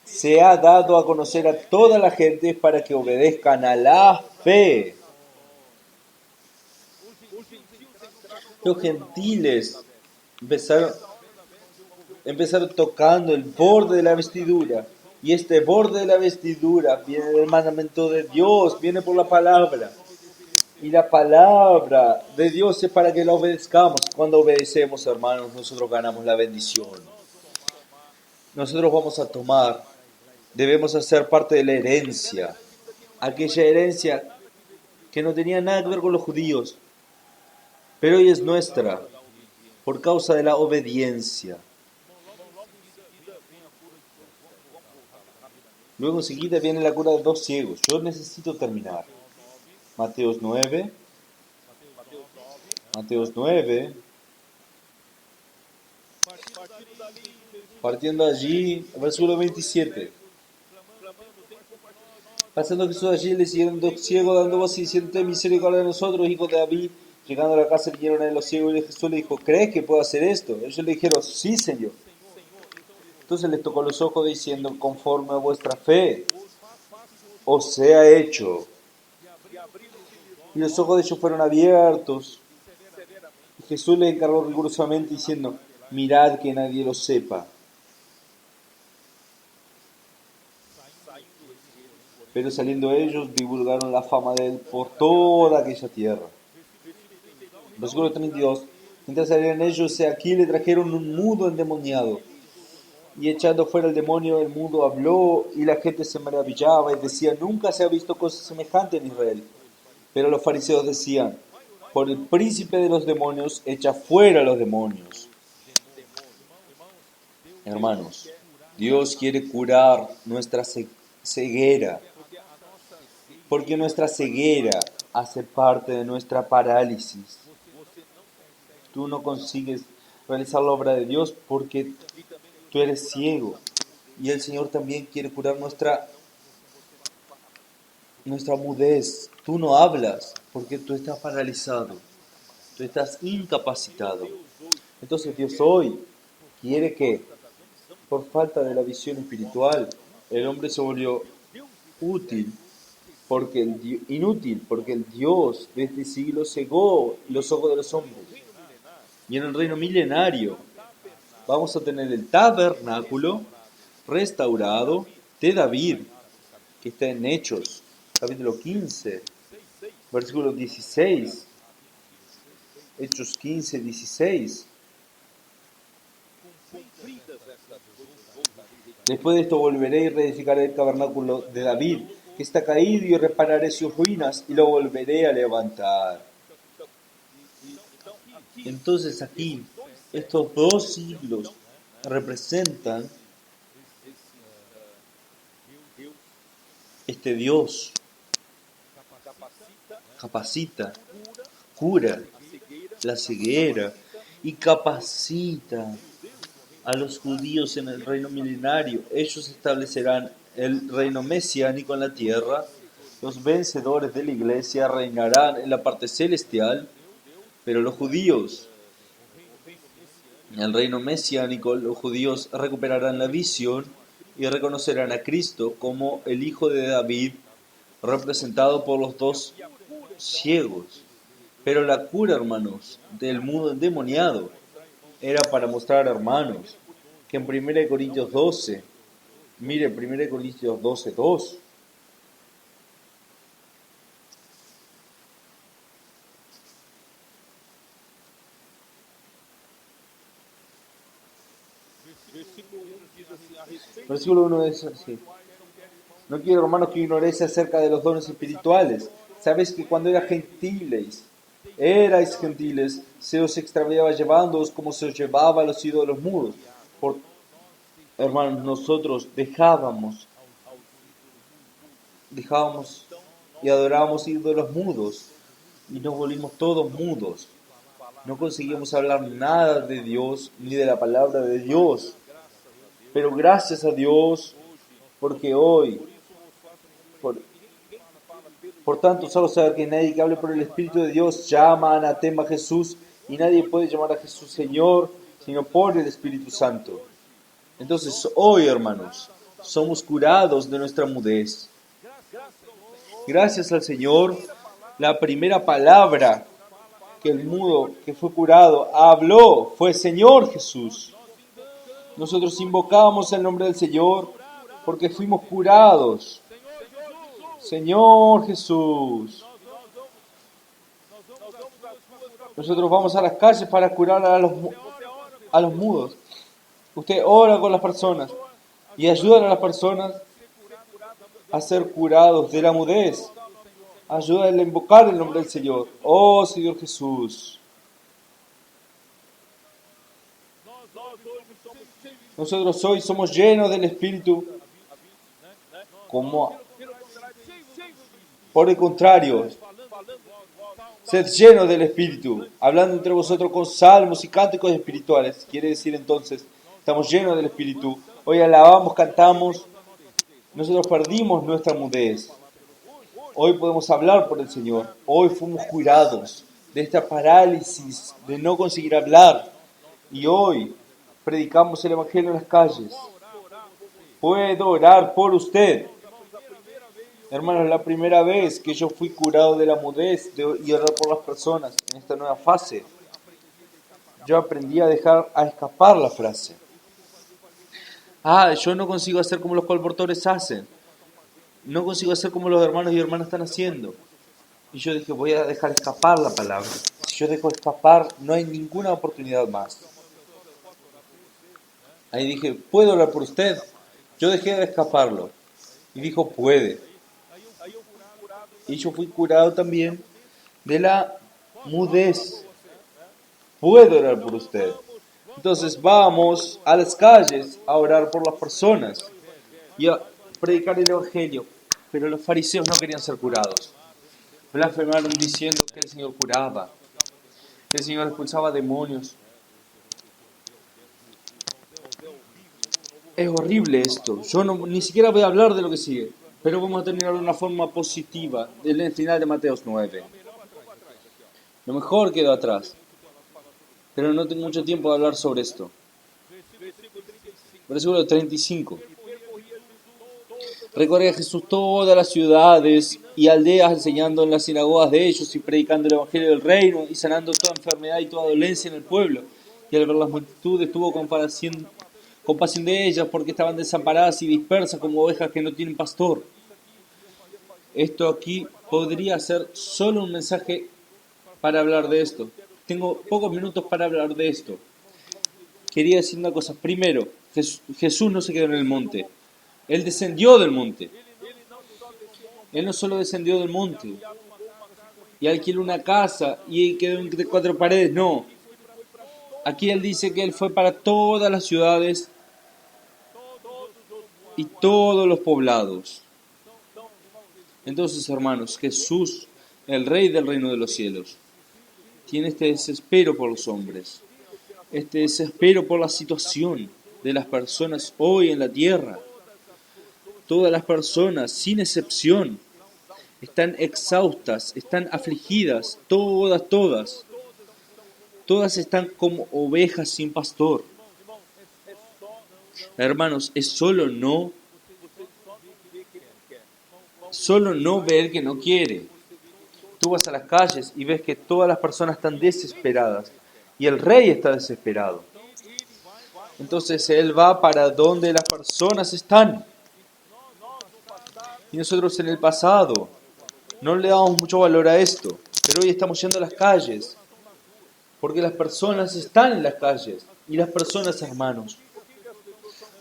se ha dado a conocer a toda la gente para que obedezcan a la fe. Los gentiles empezaron tocando el borde de la vestidura. Y este borde de la vestidura viene del mandamiento de Dios, viene por la palabra. Y la palabra de Dios es para que la obedezcamos. Cuando obedecemos, hermanos, nosotros ganamos la bendición. Nosotros vamos a tomar, debemos hacer parte de la herencia. Aquella herencia que no tenía nada que ver con los judíos, pero hoy es nuestra, por causa de la obediencia. Luego enseguida viene la cura de 2 ciegos. Yo necesito terminar. Mateos 9. Partiendo allí, versículo 27. Pasando Jesús allí, le siguieron 2 ciegos, dando voz y diciendo: ten misericordia de nosotros, hijos de David. Llegando a la casa, vinieron a los ciegos y Jesús le dijo: ¿crees que puedo hacer esto? Ellos le dijeron: sí, Señor. Entonces les tocó los ojos diciendo: conforme a vuestra fe os sea hecho. Y los ojos de ellos fueron abiertos. Y Jesús les encargó rigurosamente diciendo: mirad que nadie lo sepa. Pero saliendo ellos, divulgaron la fama de él por toda aquella tierra. Versículo 32. Mientras salían ellos, aquí le trajeron un mudo endemoniado. Y echando fuera el demonio, el mudo habló, y la gente se maravillaba y decía, nunca se ha visto cosa semejante en Israel. Pero los fariseos decían, por el príncipe de los demonios, echa fuera los demonios. Hermanos, Dios quiere curar nuestra ceguera, porque nuestra ceguera hace parte de nuestra parálisis. Tú no consigues realizar la obra de Dios porque tú eres ciego. Y el Señor también quiere curar nuestra mudez. Tú no hablas porque tú estás paralizado. Tú estás incapacitado. Entonces Dios hoy quiere que, por falta de la visión espiritual, el hombre se volvió inútil, porque el Dios de este siglo cegó los ojos de los hombres. Y en el reino milenario vamos a tener el tabernáculo restaurado de David, que está en Hechos, capítulo 15, versículo 16. Hechos 15, 16. Después de esto volveré y reedificaré el tabernáculo de David, que está caído, y repararé sus ruinas, y lo volveré a levantar. Entonces aquí, estos dos siglos representan este Dios. Capacita, cura la ceguera y capacita a los judíos en el reino milenario. Ellos establecerán el reino mesiánico en la tierra. Los vencedores de la iglesia reinarán en la parte celestial, pero los judíos, en el reino mesiánico, los judíos recuperarán la visión y reconocerán a Cristo como el Hijo de David, representado por los dos ciegos. Pero la cura, hermanos, del mudo endemoniado era para mostrar, hermanos, que en 1 Corintios 12, mire 1 Corintios 12, 2, versículo 1 es así. No quiero, hermanos, que ignoréis acerca de los dones espirituales. Sabéis que cuando erais gentiles, se os extraviaba llevándoos como se os llevaba a los ídolos mudos. Hermanos, nosotros dejábamos y adorábamos ídolos mudos y nos volvimos todos mudos. No conseguimos hablar nada de Dios ni de la palabra de Dios. Pero gracias a Dios, porque hoy, por tanto, solo saber que nadie que hable por el Espíritu de Dios llama anatema a Jesús, y nadie puede llamar a Jesús Señor, sino por el Espíritu Santo. Entonces, hoy, hermanos, somos curados de nuestra mudez. Gracias al Señor, la primera palabra que el mudo que fue curado habló fue Señor Jesús. Nosotros invocábamos el nombre del Señor porque fuimos curados. Señor Jesús. Nosotros vamos a las calles para curar a los mudos. Usted ora con las personas y ayuda a las personas a ser curados de la mudez. Ayúdale a invocar el nombre del Señor. Oh Señor Jesús. Nosotros hoy somos llenos del Espíritu. Por el contrario, sed llenos del Espíritu, hablando entre vosotros con salmos y cánticos espirituales. Quiere decir entonces, estamos llenos del Espíritu. Hoy alabamos, cantamos. Nosotros perdimos nuestra mudez. Hoy podemos hablar por el Señor. Hoy fuimos curados de esta parálisis de no conseguir hablar. Y hoy predicamos el Evangelio en las calles. Puedo orar por usted. Hermanos, la primera vez que yo fui curado de la mudez y orar por las personas en esta nueva fase, yo aprendí a dejar a escapar la frase. Yo no consigo hacer como los colportores hacen. no consigo hacer como los hermanos y hermanas están haciendo. Y yo dije, voy a dejar escapar la palabra. Si yo dejo escapar, no hay ninguna oportunidad más. Ahí dije, ¿puedo orar por usted? Yo dejé de escaparlo. Y dijo, puede. Y yo fui curado también de la mudez. Puedo orar por usted. Entonces vamos a las calles a orar por las personas y a predicar el Evangelio. Pero los fariseos no querían ser curados. Blasfemaron diciendo que el Señor curaba, que el Señor expulsaba demonios. Es horrible esto. Yo ni siquiera voy a hablar de lo que sigue, pero vamos a terminar de una forma positiva del final de Mateo 9. Lo mejor quedó atrás, pero no tengo mucho tiempo de hablar sobre esto. Versículo 35. Recorría Jesús todas las ciudades y aldeas, enseñando en las sinagogas de ellos y predicando el Evangelio del Reino y sanando toda enfermedad y toda dolencia en el pueblo. Y al ver las multitudes tuvo compasión de ellas, porque estaban desamparadas y dispersas como ovejas que no tienen pastor. Esto aquí podría ser solo un mensaje para hablar de esto. Tengo pocos minutos para hablar de esto. Quería decir una cosa. Primero, Jesús no se quedó en el monte. Él descendió del monte. Él no solo descendió del monte y alquiló una casa y quedó entre cuatro paredes. No. Aquí Él dice que Él fue para todas las ciudades y todos los poblados. Entonces, hermanos, Jesús, el Rey del reino de los cielos, tiene este desespero por los hombres, este desespero por la situación de las personas hoy en la tierra. Todas las personas, sin excepción, están exhaustas, están afligidas, todas están como ovejas sin pastor. Hermanos, es solo no ver que no quiere. Tú vas a las calles y ves que todas las personas están desesperadas y el rey está desesperado. Entonces Él va para donde las personas están. Y nosotros en el pasado no le damos mucho valor a esto, pero hoy estamos yendo a las calles, porque las personas están en las calles. Y las personas, hermanos,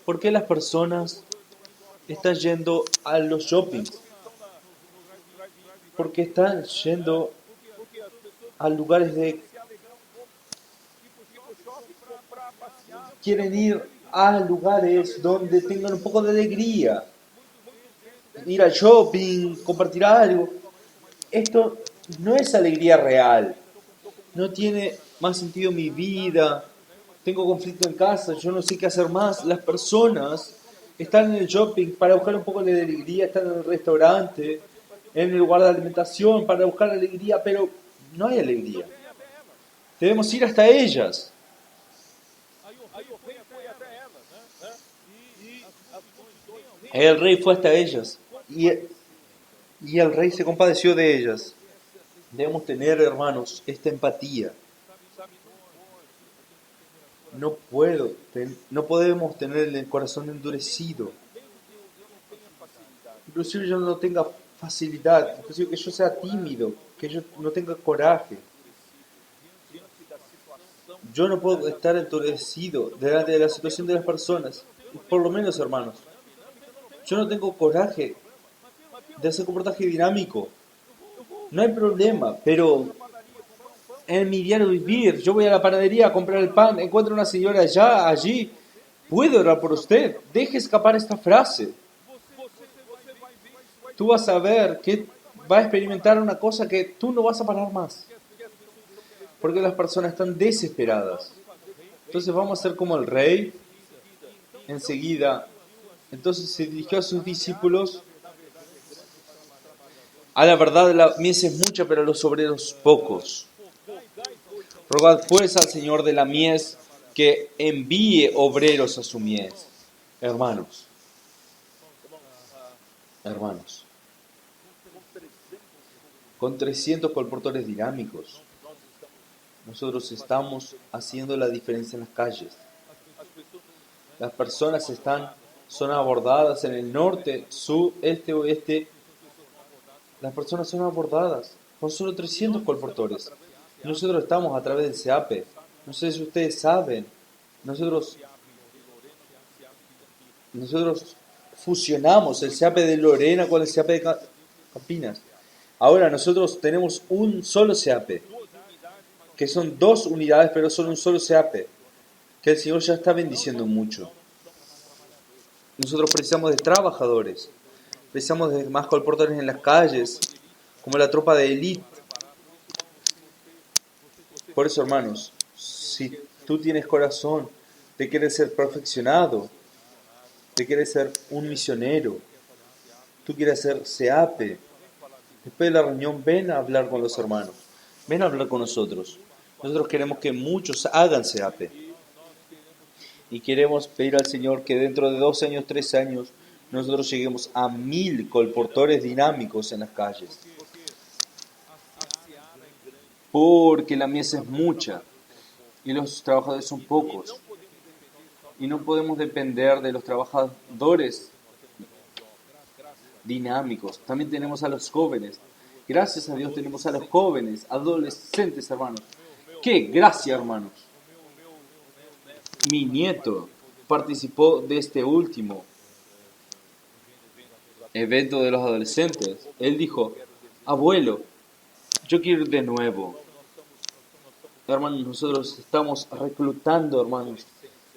¿por qué las personas están yendo a los shoppings? Porque están yendo a lugares quieren ir a lugares donde tengan un poco de alegría. Ir al shopping, compartir algo. Esto no es alegría real. No tiene más sentido mi vida. Tengo conflicto en casa, yo no sé qué hacer más. Las personas están en el shopping para buscar un poco de alegría, están en el restaurante, en el lugar de alimentación para buscar alegría, pero no hay alegría. Debemos ir hasta ellas. El rey fue hasta ellas y el rey se compadeció de ellas. Debemos tener, hermanos, esta empatía. No podemos tener el corazón endurecido. Inclusive yo no tenga facilidad, inclusive que yo sea tímido, que yo no tenga coraje. Yo no puedo estar endurecido delante de la situación de las personas. Por lo menos, hermanos, yo no tengo coraje de hacer comportaje dinámico. No hay problema, pero en mi diario vivir, yo voy a la panadería a comprar el pan, encuentro una señora allí, puedo orar por usted. Deje escapar esta frase. Tú vas a ver que va a experimentar una cosa que tú no vas a parar más. Porque las personas están desesperadas. Entonces vamos a ser como el rey. Enseguida, entonces se dirigió a sus discípulos. A la verdad la mies es mucha, pero los obreros pocos. Rogad pues al Señor de la mies que envíe obreros a su mies. Hermanos, con 300 colportores dinámicos, nosotros estamos haciendo la diferencia en las calles. Las personas están son abordadas en el norte, sur, este, oeste. Las personas son abordadas con solo 300 colportores. Nosotros estamos a través del SEAPE. No sé si ustedes saben. Nosotros fusionamos el SEAPE de Lorena con el SEAPE de Campinas. Ahora nosotros tenemos un solo SEAPE, que son 2 unidades, pero son un solo SEAPE, que el Señor ya está bendiciendo mucho. Nosotros precisamos de trabajadores, precisamos de más colportores en las calles, como la tropa de élite. Por eso, hermanos, si tú tienes corazón de querer ser perfeccionado, de querer ser un misionero, tú quieres ser SEAPE, después de la reunión ven a hablar con los hermanos, ven a hablar con nosotros. Nosotros queremos que muchos hagan SEAPE. Y queremos pedir al Señor que dentro de 2 años, 3 años, nosotros lleguemos a 1000 colportores dinámicos en las calles. Porque la mies es mucha y los trabajadores son pocos. Y no podemos depender de los trabajadores dinámicos. También tenemos a los jóvenes. Gracias a Dios tenemos a los jóvenes, adolescentes, hermanos. ¡Qué gracia, hermanos! Mi nieto participó de este último evento de los adolescentes. Él dijo, abuelo, yo quiero ir de nuevo. Hermanos, nosotros estamos reclutando, hermanos,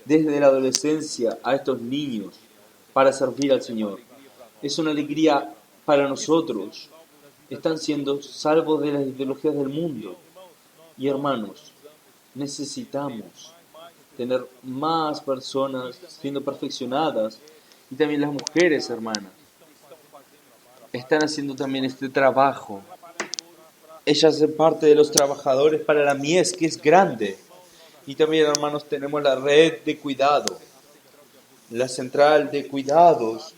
desde la adolescencia a estos niños para servir al Señor. Es una alegría para nosotros. Están siendo salvos de las ideologías del mundo. Y hermanos, necesitamos tener más personas siendo perfeccionadas. Y también las mujeres, hermanas, están haciendo también este trabajo. Ellas hacen parte de los trabajadores para la mies, que es grande. Y también, hermanos, tenemos la red de cuidado, la central de cuidados.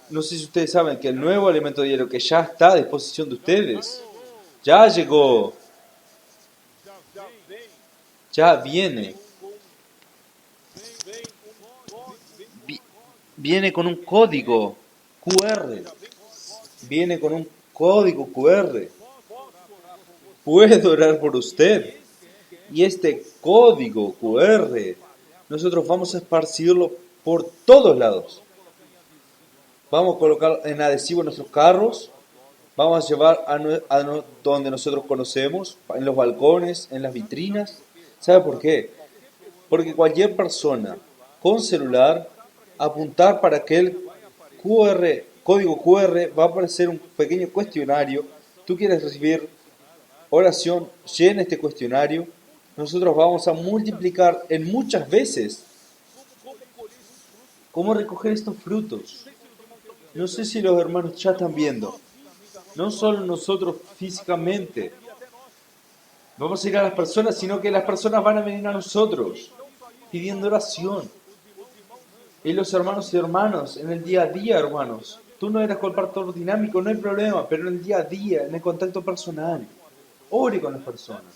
No sé si ustedes saben que el nuevo alimento diario que ya está a disposición de ustedes, ya llegó, ya viene. Viene con un código QR. Viene con un código QR. Puedo orar por usted. Y este código QR, nosotros vamos a esparcirlo por todos lados. Vamos a colocar en adhesivo nuestros carros. Vamos a llevar a donde nosotros conocemos, en los balcones, en las vitrinas. ¿Sabe por qué? Porque cualquier persona con celular, apuntar para aquel QR, código QR, va a aparecer un pequeño cuestionario. Tú quieres recibir oración, llena este cuestionario. Nosotros vamos a multiplicar en muchas veces cómo recoger estos frutos. No sé si los hermanos ya están viendo. No solo nosotros físicamente vamos a ir a las personas, sino que las personas van a venir a nosotros pidiendo oración. Y los hermanos y hermanas, en el día a día, hermanos, tú no eres colportor dinámico, no hay problema, pero en el día a día, en el contacto personal, ore con las personas.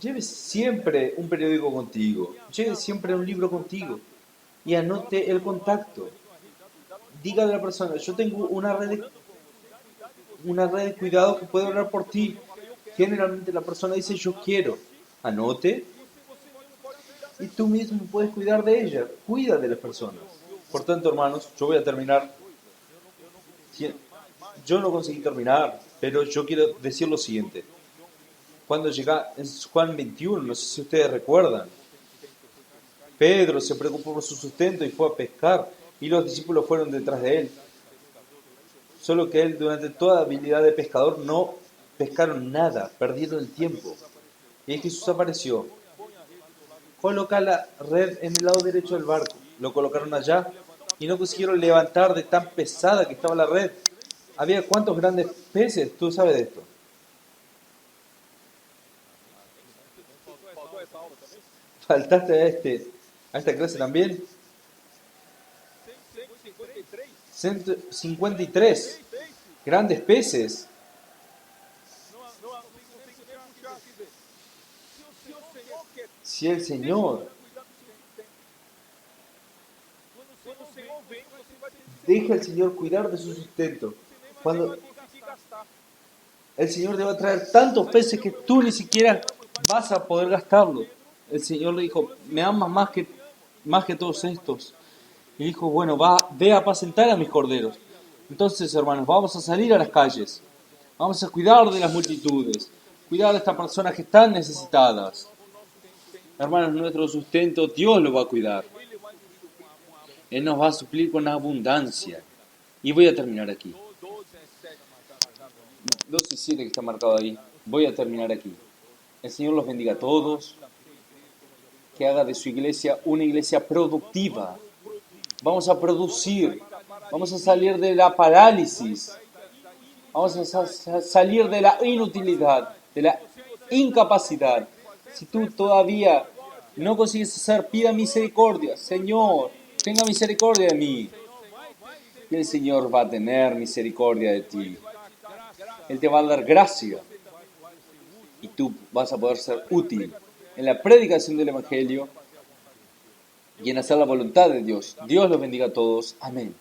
Lleve siempre un periódico contigo, lleve siempre un libro contigo y anote el contacto. Dígale a la persona, yo tengo una red de cuidado que puede orar por ti. Generalmente la persona dice, yo quiero. Anote. Y tú mismo puedes cuidar de ella. Cuida de las personas. Por tanto, hermanos, yo voy a terminar. Yo no conseguí terminar, pero yo quiero decir lo siguiente. Cuando llega en Juan 21, no sé si ustedes recuerdan, Pedro se preocupó por su sustento y fue a pescar, y los discípulos fueron detrás de él. Solo que él, durante toda la habilidad de pescador, no pescaron nada, perdieron el tiempo. Y Jesús apareció. Coloca la red en el lado derecho del barco. Lo colocaron allá y no consiguieron levantar de tan pesada que estaba la red. Había cuántos grandes peces, tú sabes de esto. ¿Faltaste a esta clase también? 153 grandes peces. Si el Señor Deja al Señor cuidar de su sustento. Cuando el Señor te va a traer tantos peces que tú ni siquiera vas a poder gastarlo. El Señor le dijo, me amas más que todos estos. Y dijo, bueno, ve a apacentar a mis corderos. Entonces, hermanos, vamos a salir a las calles. Vamos a cuidar de las multitudes. Cuidar de estas personas que están necesitadas. Hermanos, nuestro sustento Dios lo va a cuidar. Él nos va a suplir con abundancia. Y voy a terminar aquí. 12:7 que está marcado ahí. Voy a terminar aquí. El Señor los bendiga a todos. Que haga de su iglesia una iglesia productiva. Vamos a producir. Vamos a salir de la parálisis. Vamos a salir de la inutilidad, de la incapacidad. Si tú todavía no consigues hacer, pida misericordia. Señor, tenga misericordia de mí. Y el Señor va a tener misericordia de ti. Él te va a dar gracia. Y tú vas a poder ser útil en la predicación del Evangelio y en hacer la voluntad de Dios. Dios los bendiga a todos. Amén.